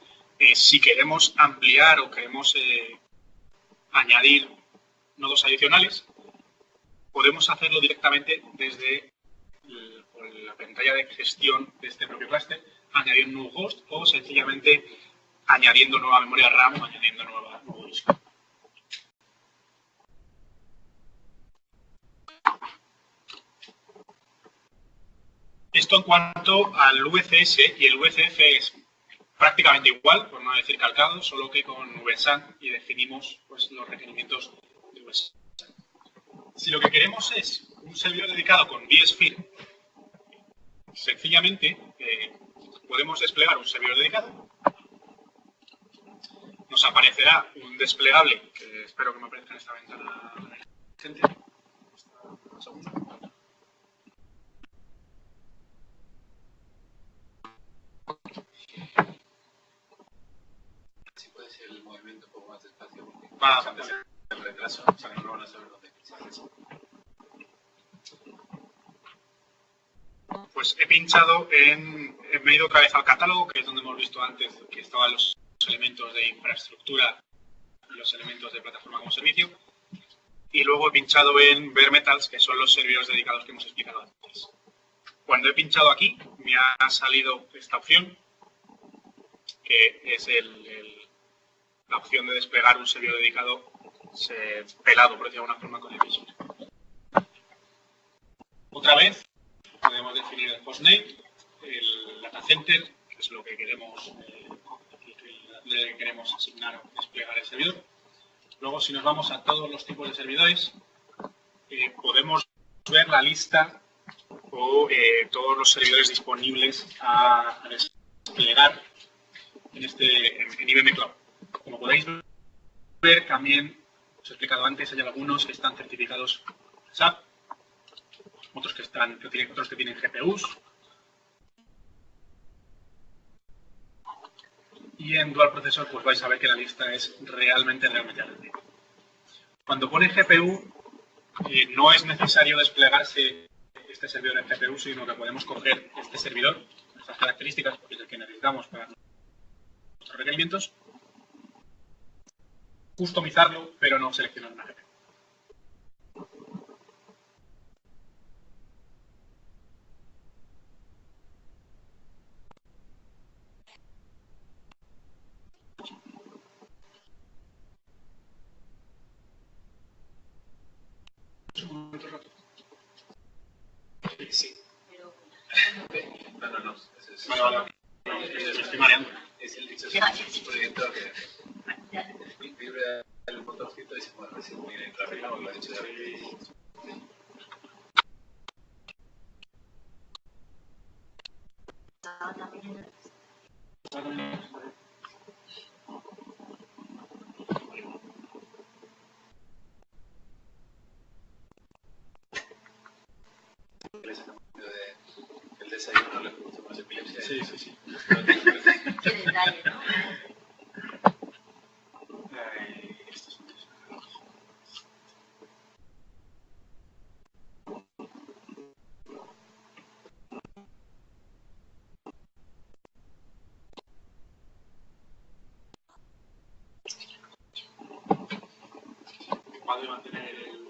si queremos ampliar o queremos añadir nodos adicionales, podemos hacerlo directamente desde la pantalla de gestión de este propio clúster, añadiendo un nuevo host o sencillamente añadiendo nueva memoria RAM o añadiendo nuevo disco. Esto en cuanto al VCS, y el VCF es prácticamente igual, por no decir calcado, solo que con VSAN, y definimos pues, los requerimientos de VSAN. Si lo que queremos es un servidor dedicado con vSphere, sencillamente podemos desplegar un servidor dedicado. Nos aparecerá un desplegable, que espero que me aparezca en esta ventana emergente. Un segundo. Si puede ser el movimiento un poco más despacio, porque Va a tener el retraso, o sea que no van a saber dónde pinchar. Pues he pinchado me he ido otra vez al catálogo, que es donde hemos visto antes que estaban los elementos de infraestructura y los elementos de plataforma como servicio, y luego he pinchado en Bare Metals, que son los servidores dedicados que hemos explicado antes. Cuando he pinchado aquí, me ha salido esta opción, que es la opción de desplegar un servidor dedicado pelado, por decirlo de alguna forma, con el vSphere. Otra vez, podemos definir el hostname, el data center, que es lo que queremos asignar o desplegar el servidor. Luego, si nos vamos a todos los tipos de servidores, podemos ver la lista o todos los servidores disponibles a desplegar en IBM Cloud. Como podéis ver, también os he explicado antes, hay algunos que están certificados SAP, otros que tienen GPUs, y en Dual Processor pues vais a ver que la lista es realmente grande. Cuando pone GPU, no es necesario desplegarse este servidor en GPU, sino que podemos coger este servidor, estas características, porque es el que necesitamos para nuestros requerimientos, customizarlo, pero no seleccionar una GPU. Sí. No. Vale. Me estoy mareando. Es el proyecto que vibra el motorcito y se mueve así muy rápido, lo ha dicho David. El desayuno le gusta más epilepsia. Sí. Qué detalle, ¿no? Capaz de mantener el...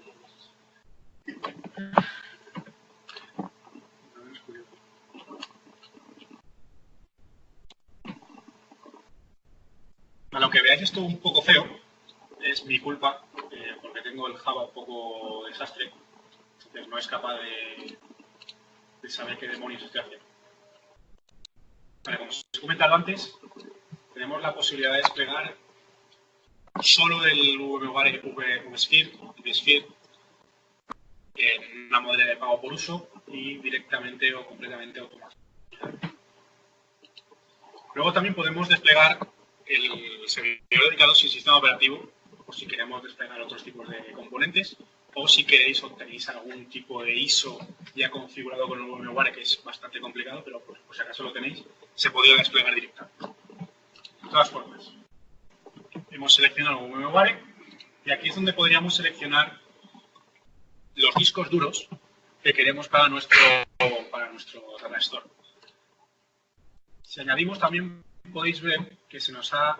Aunque veáis esto un poco feo, es mi culpa, porque tengo el Java un poco desastre, entonces no es capaz de saber qué demonios estoy haciendo. Vale, como os he comentado antes, tenemos la posibilidad de desplegar solo del vSphere en una modalidad de pago por uso y directamente o completamente automático. Luego también podemos desplegar el servidor dedicado sin sistema operativo, o si queremos desplegar otros tipos de componentes, o si queréis o tenéis algún tipo de ISO ya configurado con el VMware, que es bastante complicado, pero por si acaso lo tenéis, se podría desplegar directamente. De todas formas, hemos seleccionado el VMware y aquí es donde podríamos seleccionar los discos duros que queremos para nuestro Data Store. Si añadimos también podéis ver que se nos ha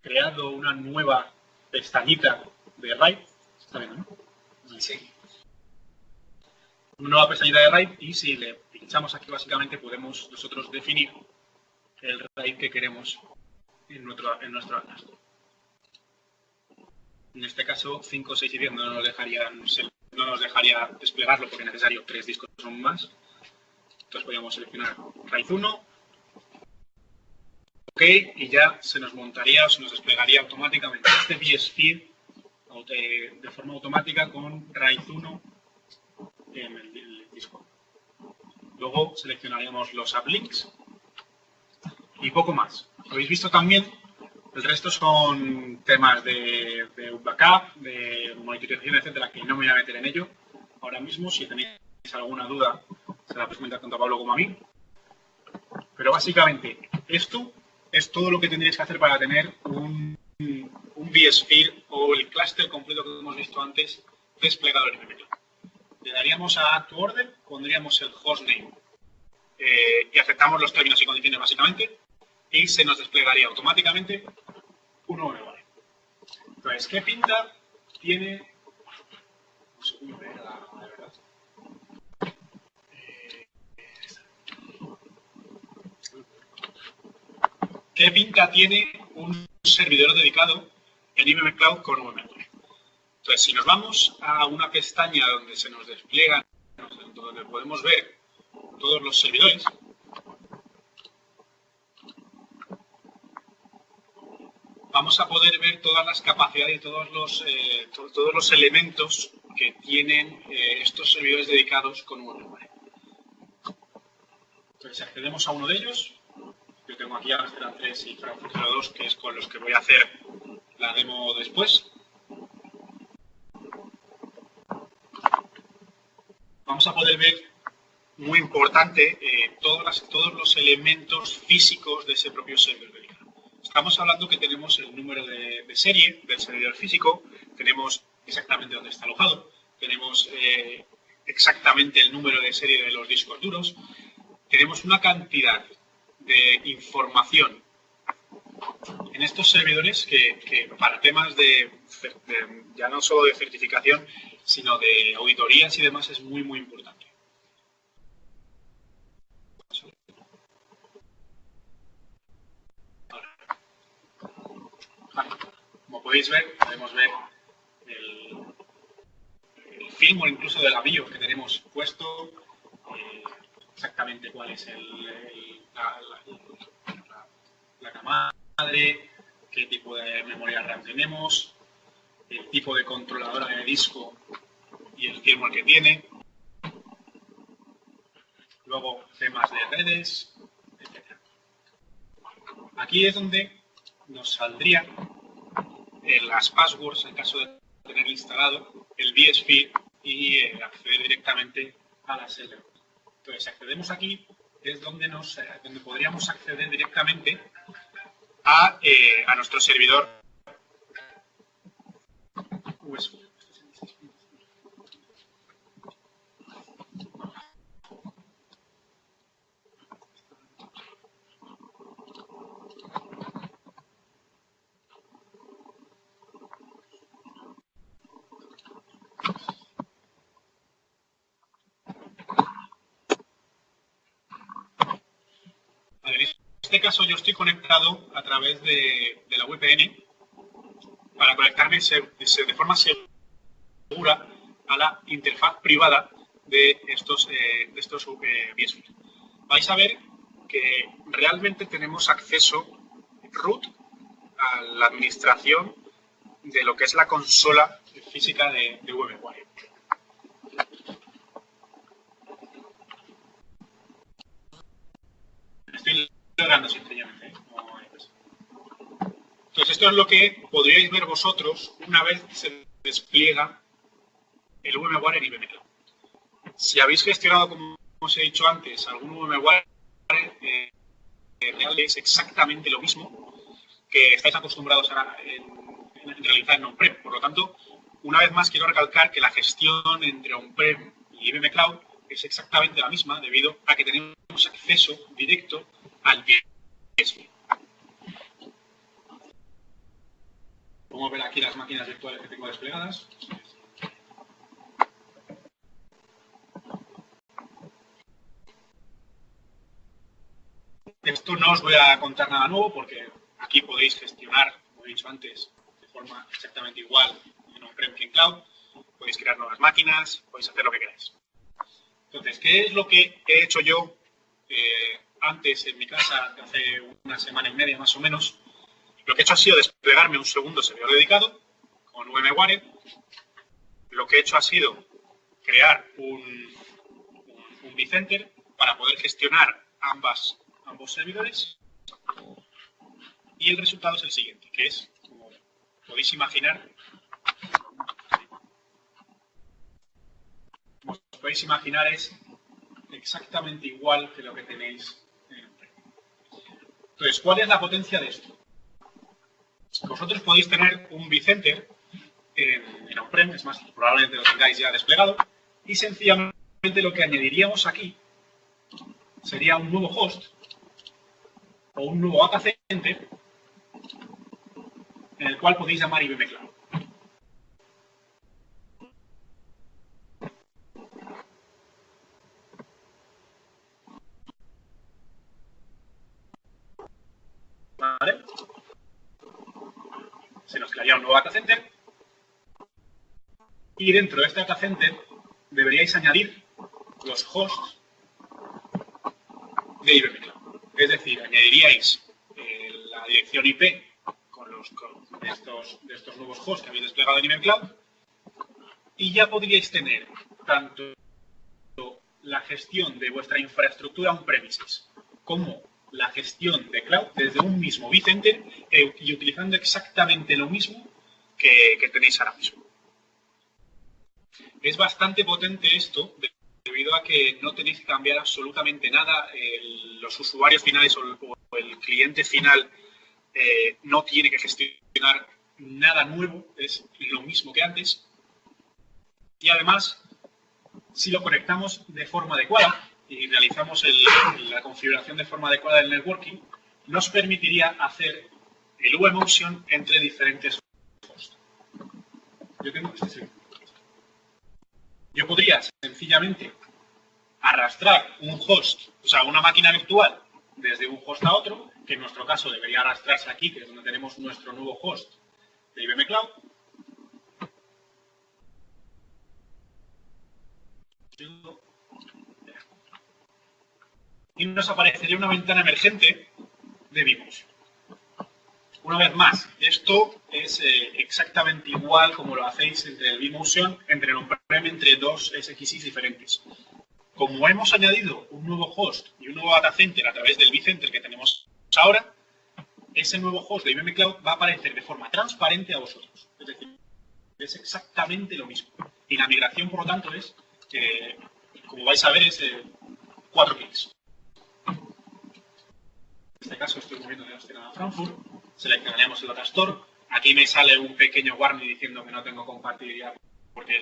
creado una nueva pestañita de RAID. ¿Se está viendo, no? Sí. Una nueva pestañita de RAID y si le pinchamos aquí básicamente podemos nosotros definir el RAID que queremos en nuestro Data Store. En este caso 5, 6 y 10 no nos dejaría desplegarlo porque es necesario 3 discos o más. Entonces podríamos seleccionar RAID 1. OK, y ya se nos montaría o se nos desplegaría automáticamente este vSphere de forma automática con RAID 1 en el disco. Luego seleccionaríamos los uplinks y poco más. Habéis visto también, el resto son temas de backup, de monitorización, etcétera, que no me voy a meter en ello ahora mismo. Si tenéis alguna duda, se la podéis comentar tanto a Pablo como a mí. Pero básicamente esto es todo lo que tendríais que hacer para tener un vSphere o el clúster completo que hemos visto antes desplegado en IBM Cloud. Le daríamos a Add to Order, pondríamos el hostname y aceptamos los términos y condiciones básicamente y se nos desplegaría automáticamente un VMware. Entonces, ¿qué pinta tiene? Un segundo, de verdad. ¿Qué pinta tiene un servidor dedicado en IBM Cloud con VMware? Entonces, si nos vamos a una pestaña donde se nos despliegan, donde podemos ver todos los servidores, vamos a poder ver todas las capacidades y todos los elementos que tienen estos servidores dedicados con VMware. Entonces, si accedemos a uno de ellos, yo tengo aquí Amsterdam 3 y Frankfurt 02, que es con los que voy a hacer la demo después. Vamos a poder ver, muy importante, todos los elementos físicos de ese propio servidor dedicado. Estamos hablando que tenemos el número de serie del servidor físico, tenemos exactamente dónde está alojado, tenemos exactamente el número de serie de los discos duros, tenemos una cantidad de información en estos servidores que para temas ya no solo de certificación, sino de auditorías y demás es muy, muy importante. Como podéis ver, podemos ver el firmware incluso de la BIOS que tenemos puesto, exactamente cuál es la cama madre, qué tipo de memoria RAM tenemos, el tipo de controladora de disco y el firmware que tiene, luego temas de redes, etc. Aquí es donde nos saldría en las passwords en caso de tener instalado el vSphere y acceder directamente a la SL. Entonces, si accedemos aquí, es donde podríamos acceder directamente a nuestro servidor USB. Vale, en este caso yo estoy conectado a través de la VPN para conectarme de forma segura a la interfaz privada de estos vSphere. Vais a ver que realmente tenemos acceso root a la administración de lo que es la consola física de VMware. Estoy logrando sencillamente. Entonces, esto es lo que podríais ver vosotros una vez se despliega el VMware en IBM Cloud. Si habéis gestionado, como os he dicho antes, algún VMware, es exactamente lo mismo que estáis acostumbrados a realizar en on-prem. Por lo tanto, una vez más quiero recalcar que la gestión entre on-prem y IBM Cloud es exactamente la misma debido a que tenemos acceso directo al vSphere. Podemos ver aquí las máquinas virtuales que tengo desplegadas. Esto no os voy a contar nada nuevo porque aquí podéis gestionar, como he dicho antes, de forma exactamente igual en on-prem que en cloud. Podéis crear nuevas máquinas, podéis hacer lo que queráis. Entonces, ¿qué es lo que he hecho yo antes en mi casa, hace una semana y media más o menos? Lo que he hecho ha sido desplegarme un segundo servidor dedicado con VMware. Lo que he hecho ha sido crear un vCenter para poder gestionar ambos servidores. Y el resultado es el siguiente, que es, como podéis imaginar, es exactamente igual que lo que tenéis en on-prem. Entonces, ¿cuál es la potencia de esto? Vosotros podéis tener un vCenter en on-prem, es más, probablemente lo tengáis ya desplegado, y sencillamente lo que añadiríamos aquí sería un nuevo host o un nuevo data center en el cual podéis llamar IBM Cloud. ¿Vale? Se nos crearía un nuevo data center y dentro de este data center deberíais añadir los hosts de IBM Cloud. Es decir, añadiríais la dirección IP de estos nuevos hosts que habéis desplegado en IBM Cloud y ya podríais tener tanto la gestión de vuestra infraestructura on-premises como la gestión de cloud desde un mismo vCenter y utilizando exactamente lo mismo que tenéis ahora mismo. Es bastante potente esto debido a que no tenéis que cambiar absolutamente nada. Los usuarios finales o el cliente final no tiene que gestionar nada nuevo, es lo mismo que antes. Y además, si lo conectamos de forma adecuada y realizamos la configuración de forma adecuada del networking, nos permitiría hacer el vMotion entre diferentes hosts. Yo podría sencillamente arrastrar un host, o sea, una máquina virtual desde un host a otro, que en nuestro caso debería arrastrarse aquí, que es donde tenemos nuestro nuevo host de IBM Cloud. Y nos aparecería una ventana emergente de vMotion. Una vez más, esto es exactamente igual como lo hacéis entre el vMotion, entre el on-prem, entre dos SXIs diferentes. Como hemos añadido un nuevo host y un nuevo data center a través del vCenter que tenemos ahora, ese nuevo host de IBM Cloud va a aparecer de forma transparente a vosotros. Es decir, es exactamente lo mismo. Y la migración, por lo tanto, es, como vais a ver, es 4 clics. En este caso estoy moviendo de Austin a Frankfurt, seleccionaremos el Data Store. Aquí me sale un pequeño warning diciendo que no tengo compatibilidad porque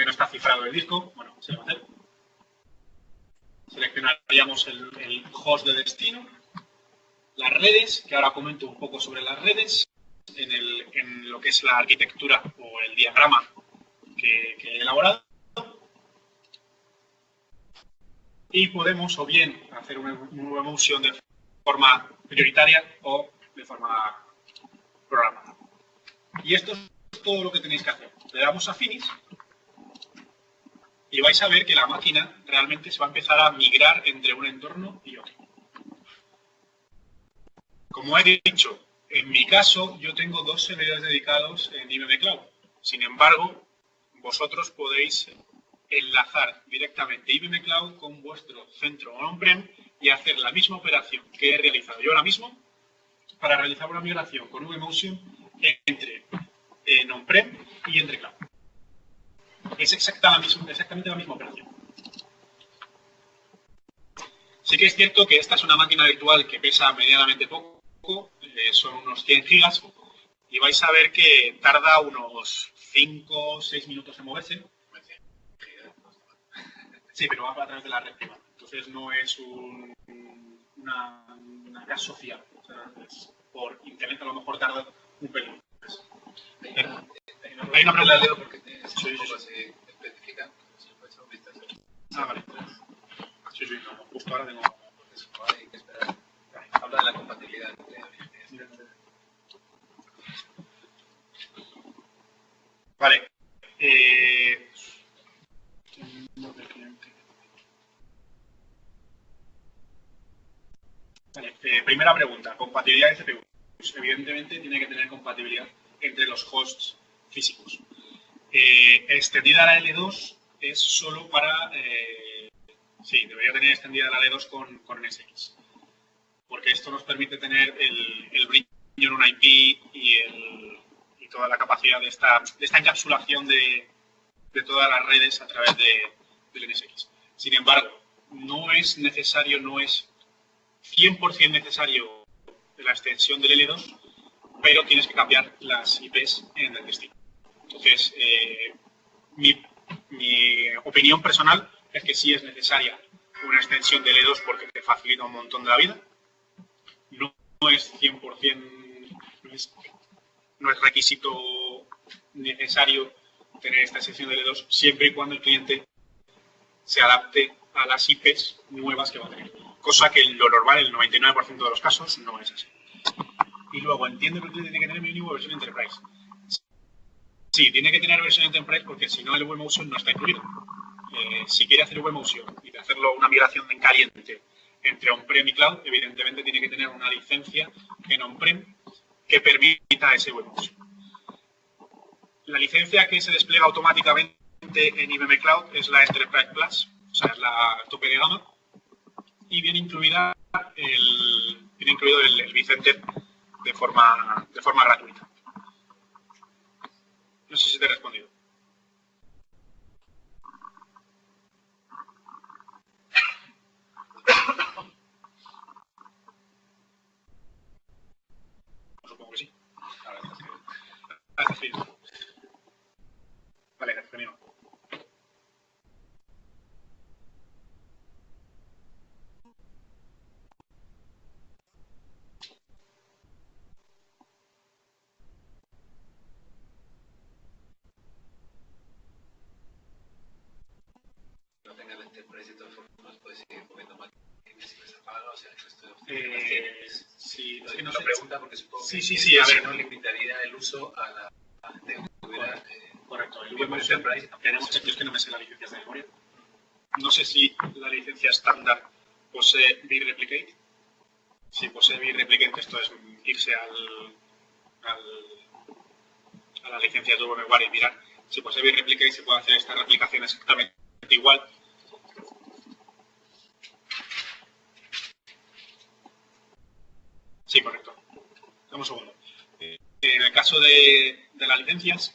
no está cifrado el disco. Bueno, se le va a hacer. Seleccionaríamos el host de destino, las redes, que ahora comento un poco sobre las redes, en lo que es la arquitectura o el diagrama que he elaborado. Y podemos o bien hacer una vMotion de forma prioritaria o de forma programada. Y esto es todo lo que tenéis que hacer. Le damos a Finish y vais a ver que la máquina realmente se va a empezar a migrar entre un entorno y otro. Como he dicho, en mi caso yo tengo 2 servidores dedicados en IBM Cloud. Sin embargo, vosotros podéis enlazar directamente IBM Cloud con vuestro centro on-prem y hacer la misma operación que he realizado yo ahora mismo para realizar una migración con vMotion entre on-prem y entre cloud. Es exactamente la misma operación. Sí que es cierto que esta es una máquina virtual que pesa medianamente poco, son unos 100 gigas, y vais a ver que tarda unos 5 o 6 minutos en moverse. Sí, pero va a través de la red privada. Entonces no es una red social. O sea, por internet a lo mejor tarda un pelín. Hay una pregunta, Leo, porque se especifica. Ah, vale. Sí, no, justo ahora tengo. Hay que esperar. Habla de la compatibilidad entre. Vale. Primera pregunta, compatibilidad de CPU. Pues evidentemente tiene que tener compatibilidad entre los hosts físicos. Extendida la L2 es solo para... sí, debería tener extendida la L2 con NSX. Porque esto nos permite tener el brillo en una IP y toda la capacidad de esta encapsulación de todas las redes a través del NSX. Sin embargo, no es necesario, no es 100% necesario la extensión del L2, pero tienes que cambiar las IPs en el destino. Entonces, mi opinión personal es que sí es necesaria una extensión del L2 porque te facilita un montón de la vida. No es 100%, no es requisito necesario tener esta extensión del L2 siempre y cuando el cliente se adapte a las IPs nuevas que va a tener. Cosa que en lo normal, el 99% de los casos, no es así. Y luego, entiendo que el cliente tiene que tener mínimo versión Enterprise. Sí, tiene que tener versión Enterprise porque si no el vMotion no está incluido. Si quiere hacer vMotion y de hacerlo una migración en caliente entre on-prem y cloud, evidentemente tiene que tener una licencia en on-prem que permita ese vMotion. La licencia que se despliega automáticamente en IBM Cloud es la Enterprise Plus, o sea, es la tope de gama, y viene incluido el vCenter de forma gratuita. No sé si te he respondido. Supongo que sí. Sí. Vale, genial. No tenga el enterprise de todas formas, puede seguir moviendo máquinas si les apaga, o sea, el resto de opciones. Sí, es que no lo pregunta porque supongo sí, que a ver, no limitaría el uso a la gente que tuviera. Correcto, el VMotion tenemos que, es que no me sé las licencias de memoria. No sé si la licencia estándar posee BitReplicate. Si posee BitReplicate, esto es irse a la licencia de VMware y mirar. Si posee BitReplicate, se puede hacer esta replicación exactamente igual. Sí, correcto. Dame un segundo. En el caso de las licencias,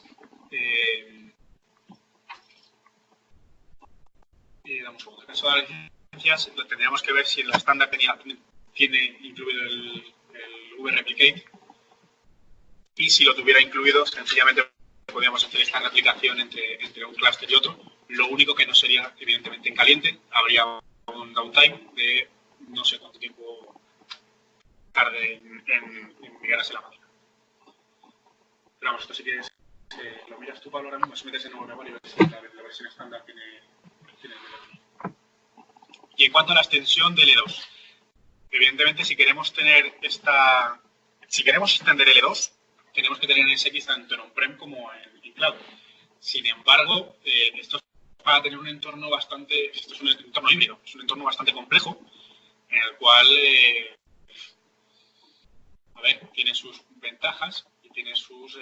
dame un segundo. En el caso de las licencias, tendríamos que ver si el estándar tiene incluido el VReplicate, y si lo tuviera incluido, sencillamente podríamos hacer esta replicación entre un clúster y otro. Lo único que no sería, evidentemente, en caliente. Habría un downtime de no sé cuánto tiempo tarde en migrarse la máquina. Pero vamos, esto sí que es, lo miras tú, Pablo, ahora mismo, si metes en VMware y ves si la versión estándar tiene L2. Y en cuanto a la extensión de L2, evidentemente, si queremos extender L2, tenemos que tener NSX tanto en on-prem como en cloud. Sin embargo, esto es para tener un entorno esto es un entorno híbrido, es un entorno bastante complejo, en el cual, tiene sus ventajas y tiene sus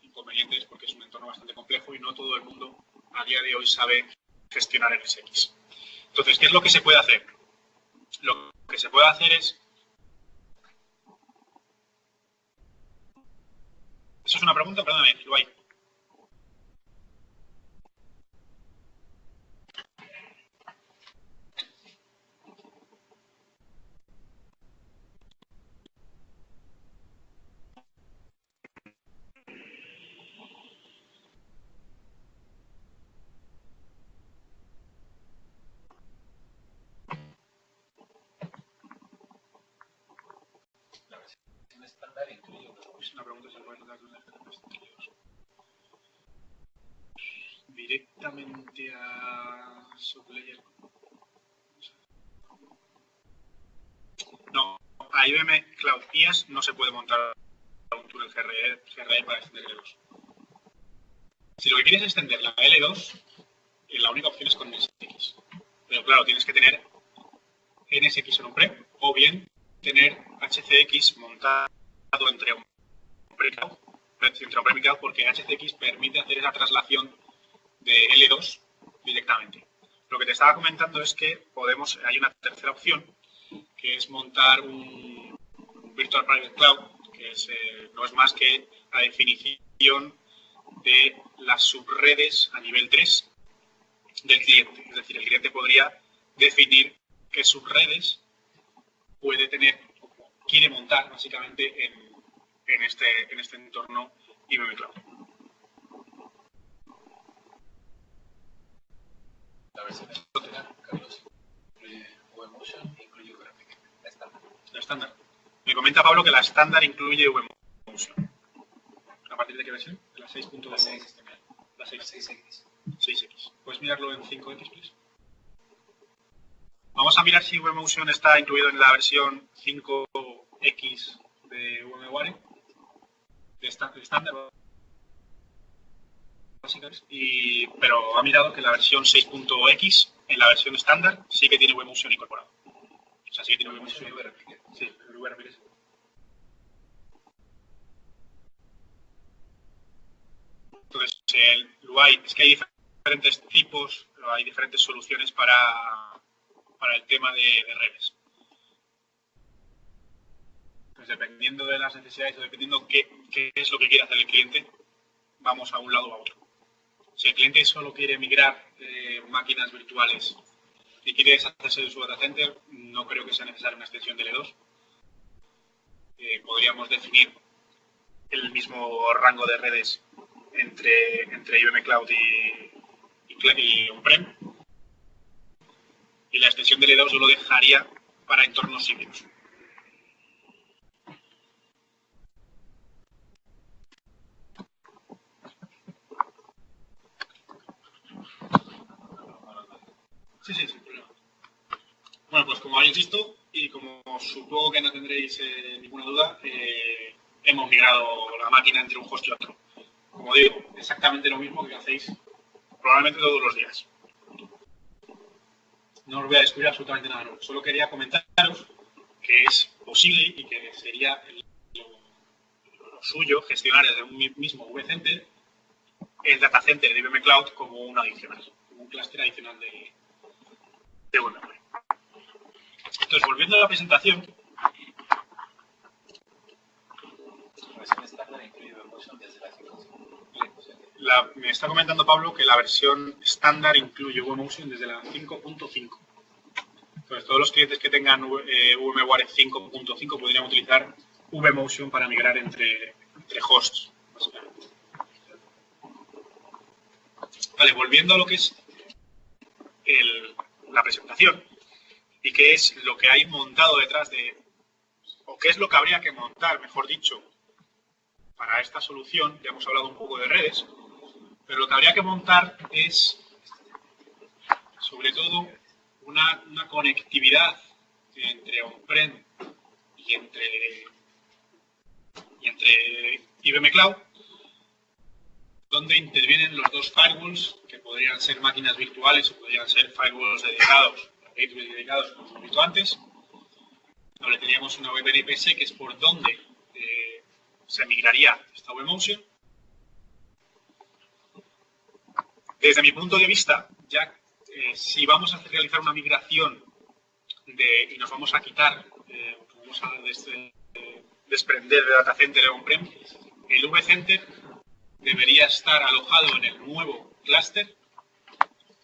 inconvenientes, porque es un entorno bastante complejo y no todo el mundo a día de hoy sabe gestionar NSX. Entonces, ¿qué es lo que se puede hacer? Lo que se puede hacer es... ¿Eso es una pregunta? Perdóname, lo hay. Estándar incluye Es una pregunta, ¿se puede tratar de directamente a Sublayer? No, a IBM Cloud IaaS no se puede montar un túnel GRE para extender L2. Si lo que quieres es extender la L2, la única opción es con NSX. Pero claro, tienes que tener NSX en on-prem o bien tener HCX montado entre on-prem y cloud, porque HCX permite hacer esa traslación de L2 directamente. Lo que te estaba comentando es que hay una tercera opción, que es montar un Virtual Private Cloud, que no es más que la definición de las subredes a nivel 3 del cliente. Es decir, el cliente podría definir qué subredes puede tener o quiere montar básicamente en este entorno IBM Cloud. La versión estándar, Carlos, incluye VMotion e incluye VReplicate. La estándar. Me comenta Pablo que la estándar incluye VMotion. ¿A partir de qué versión? De la 6.2. La 6 también. La 6. 6X. 6X. ¿Puedes mirarlo en 5X, please? Vamos a mirar si VMotion está incluido en la versión 5X de VMware, de estándar, pero ha mirado que la versión 6.x, en la versión estándar, sí que tiene VMotion incorporado. O sea, sí que tiene VMotion y VReplicate. Sí, el VReplicate. Entonces, el UI, es que hay diferentes tipos pero hay diferentes soluciones para el tema de redes. Pues dependiendo de las necesidades o dependiendo qué es lo que quiere hacer el cliente, vamos a un lado o a otro. Si el cliente solo quiere migrar máquinas virtuales y quiere deshacerse de su data center, no creo que sea necesaria una extensión de L2. Podríamos definir el mismo rango de redes entre IBM Cloud y on-prem. Y la extensión de L2 yo lo dejaría para entornos híbridos. Sí, sin problema. Bueno, pues como habéis visto y como supongo que no tendréis ninguna duda, hemos migrado la máquina entre un host y otro. Como digo, exactamente lo mismo que hacéis probablemente todos los días. No os voy a descubrir absolutamente nada nuevo. Solo quería comentaros que es posible y que sería lo suyo gestionar desde un mismo vCenter el data center de IBM Cloud como un adicional, como un clúster adicional de VMware. Entonces, volviendo a la presentación, La versión estándar incluye VMotion desde la 5.5. me está comentando Pablo que la versión estándar incluye VMotion desde la 5.5. Entonces, todos los clientes que tengan VMware 5.5 podrían utilizar VMotion para migrar entre hosts, básicamente. Vale, volviendo a lo que es la presentación y qué es lo que hay montado detrás o qué es lo que habría que montar, mejor dicho, para esta solución. Ya hemos hablado un poco de redes, pero lo que habría que montar es, sobre todo, una conectividad entre on-prem y entre IBM Cloud, donde intervienen los dos firewalls, que podrían ser máquinas virtuales o podrían ser firewalls dedicados, gateways dedicados, como hemos visto antes. Donde teníamos una VPN-IPS, que es por donde se migraría esta VMotion. Desde mi punto de vista, ya si vamos a realizar una migración y nos vamos a quitar, vamos a desprender de data center on-prem, el vCenter debería estar alojado en el nuevo clúster,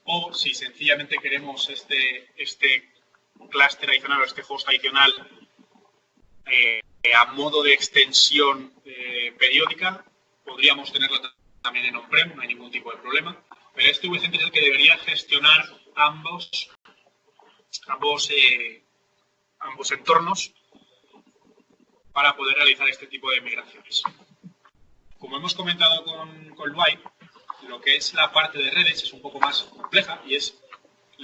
o si sencillamente queremos este clúster adicional o este host adicional a modo de extensión periódica, podríamos tenerlo también en on-prem, no hay ningún tipo de problema, pero este vCenter es el que debería gestionar ambos entornos para poder realizar este tipo de migraciones. Como hemos comentado con Luay, lo que es la parte de redes es un poco más compleja y es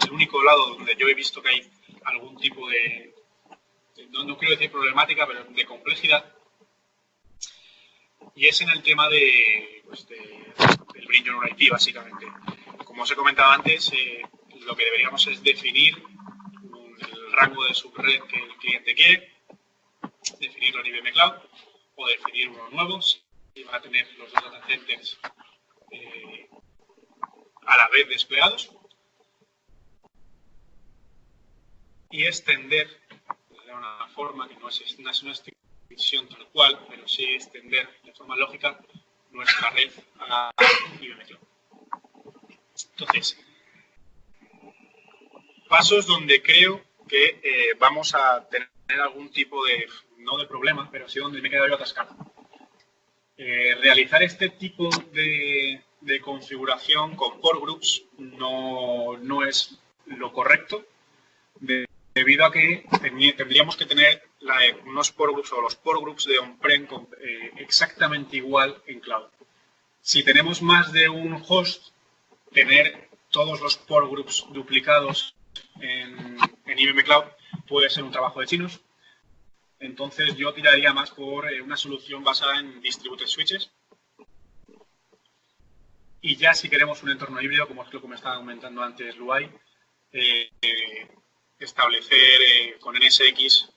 el único lado donde yo he visto que hay algún tipo de no quiero decir problemática, pero de complejidad, y es en el tema del Bring Your Own IP, básicamente. Como os he comentado antes, lo que deberíamos es definir el rango de subred que el cliente quiere, definirlo en IBM Cloud o definir unos nuevos y van a tener los dos data centers a la vez desplegados, y extender de una forma que no es una extensión tal cual, pero sí extender de forma lógica nuestra red a IBM Cloud. Entonces, pasos donde creo que vamos a tener algún tipo de, no de problema, pero sí donde me he quedado yo atascado. Realizar este tipo de configuración con port groups no es lo correcto, debido a que tendríamos que tener unos port groups o los port groups de on-prem exactamente igual en cloud. Si tenemos más de un host, tener todos los port groups duplicados en IBM Cloud puede ser un trabajo de chinos. Entonces yo tiraría más por una solución basada en distributed switches. Y ya si queremos un entorno híbrido, como es lo que me estaba comentando antes Luay, establecer con NSX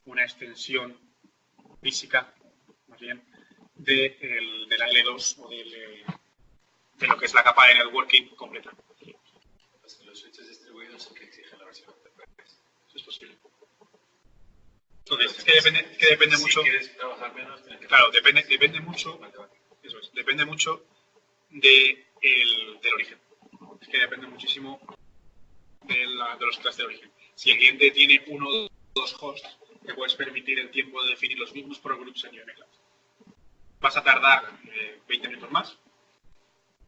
una extensión física, más bien, de la L2 o lo que es la capa de networking completa. Pues los switches distribuidos sí que exigen la versión enterprise. Eso es posible. Entonces, es que depende mucho. Si quieres trabajar menos, tienes que... Claro, depende mucho. Eso es, depende mucho del origen. Es que depende muchísimo de los clases de origen. Si el cliente tiene uno o dos hosts, te puedes permitir el tiempo de definir los mismos programs en IBM Cloud. Vas a tardar 20 minutos más,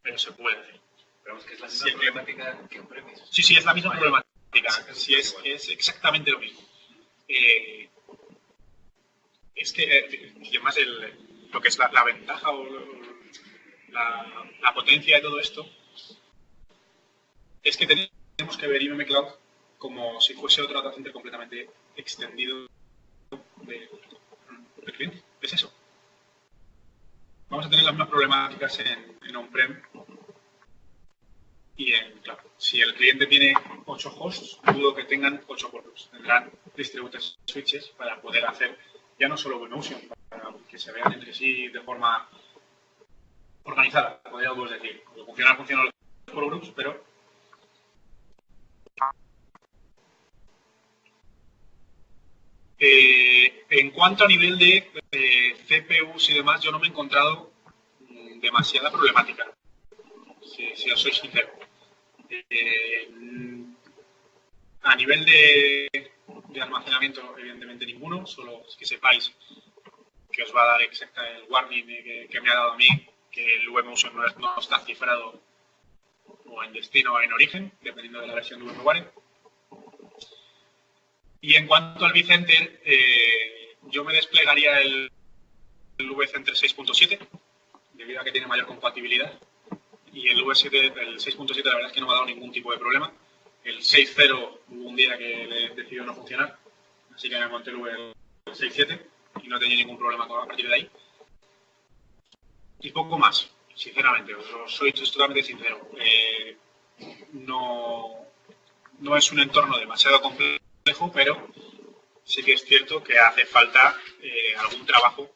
pero se puede hacer. Pero es que es la misma problemática que on-premise. Sí, es la misma problemática. Sí, es exactamente lo mismo. Es que, y además, lo que es la ventaja o la potencia de todo esto es que tenemos que ver IBM Cloud como si fuese otro data center completamente extendido del cliente. Es eso. Vamos a tener las mismas problemáticas en on-prem y en cloud. Si el cliente tiene 8 hosts, dudo que tengan 8 workloads. Tendrán distributed switches para poder hacer ya no solo WinOcean, para que se vean entre sí de forma organizada, podríamos decir. Funcionan los workloads, pero en cuanto a nivel de CPUs y demás, yo no me he encontrado demasiada problemática, si os soy sincero. A nivel de almacenamiento, evidentemente ninguno, solo es que sepáis que os va a dar exacta el warning que me ha dado a mí, que el VMotion no está cifrado o en destino o en origen, dependiendo de la versión de VMware. Y en cuanto al vCenter, yo me desplegaría el vCenter 6.7, debido a que tiene mayor compatibilidad. Y el V7, el 6.7, la verdad es que no me ha dado ningún tipo de problema. El 6.0 hubo un día que le decidió no funcionar, así que me monté el 6.7 y no tenía ningún problema a partir de ahí. Y poco más, sinceramente, os soy totalmente sincero. No es un entorno demasiado complejo, pero sí que es cierto que hace falta algún trabajo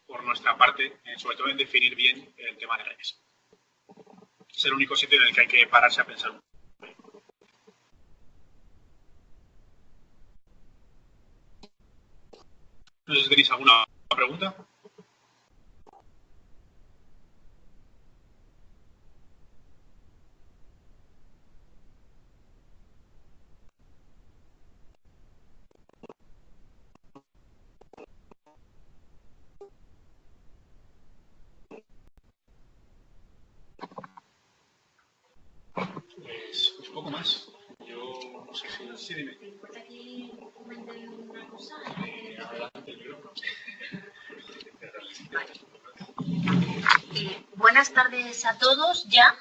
por nuestra parte, sobre todo en definir bien el tema de redes. Es el único sitio en el que hay que pararse a pensar un poco. No sé si tenéis alguna pregunta. Pues poco más. Yo no sé si... Sí, dime. ¿Te importa que comenten una cosa? Adelante, el libro. Buenas tardes a todos, ya.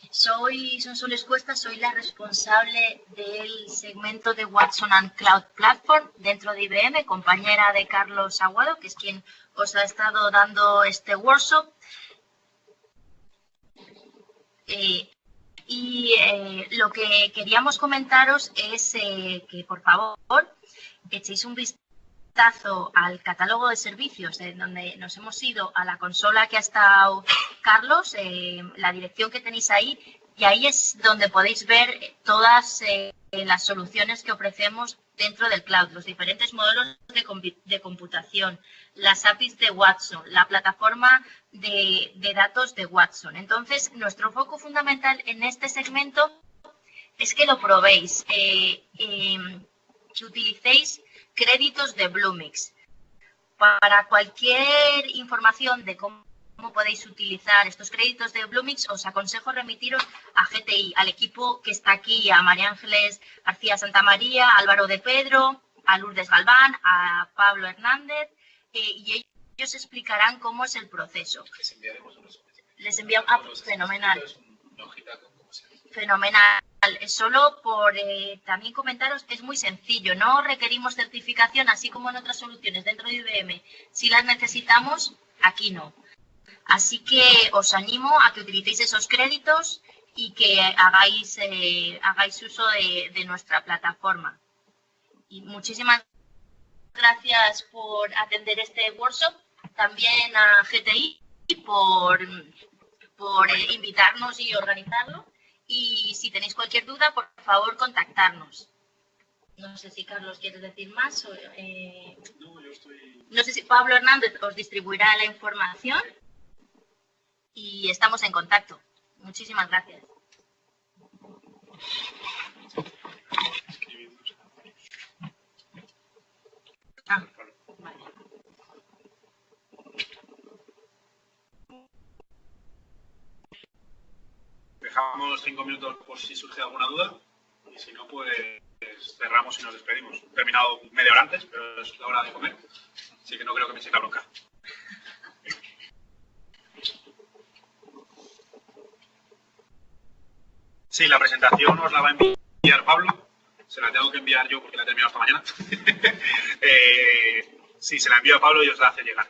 Soy Sonsoles Cuesta, soy la responsable del segmento de Watson and Cloud Platform dentro de IBM, compañera de Carlos Aguado, que es quien os ha estado dando este workshop. Lo que queríamos comentaros es que, por favor, echéis un vistazo al catálogo de servicios, donde nos hemos ido a la consola que ha estado Carlos, la dirección que tenéis ahí, y ahí es donde podéis ver todas las soluciones que ofrecemos dentro del cloud, los diferentes modelos de computación, las APIs de Watson, la plataforma de datos de Watson. Entonces, nuestro foco fundamental en este segmento es que lo probéis, que utilicéis créditos de Bluemix. Para cualquier información de cómo podéis utilizar estos créditos de Bluemix, os aconsejo remitiros a GTI, al equipo que está aquí, a María Ángeles García Santamaría, a Álvaro de Pedro, a Lourdes Galván, a Pablo Hernández, y ellos explicarán cómo es el proceso. Les enviaremos unos. Les enviamos, fenomenal. Una hojita con cómo se hace. Fenomenal. Solo por también comentaros que es muy sencillo. No requerimos certificación, así como en otras soluciones dentro de IBM. Si las necesitamos, aquí no. Así que os animo a que utilicéis esos créditos y que hagáis uso de nuestra plataforma. Y muchísimas gracias por atender este workshop. También a GTI por por invitarnos y organizarlo. Y si tenéis cualquier duda, por favor, contactarnos. No sé si Carlos quieres decir más. No, yo estoy... No sé si Pablo Hernández os distribuirá la información y estamos en contacto. Muchísimas gracias. Ah, vale. Dejamos 5 minutos por si surge alguna duda y si no, pues cerramos y nos despedimos. He terminado media hora antes, pero es la hora de comer, así que no creo que me sienta bronca. Sí, la presentación os la va a enviar Pablo. Se la tengo que enviar yo porque la he terminado esta mañana. Sí, se la envío a Pablo y os la hace llegar.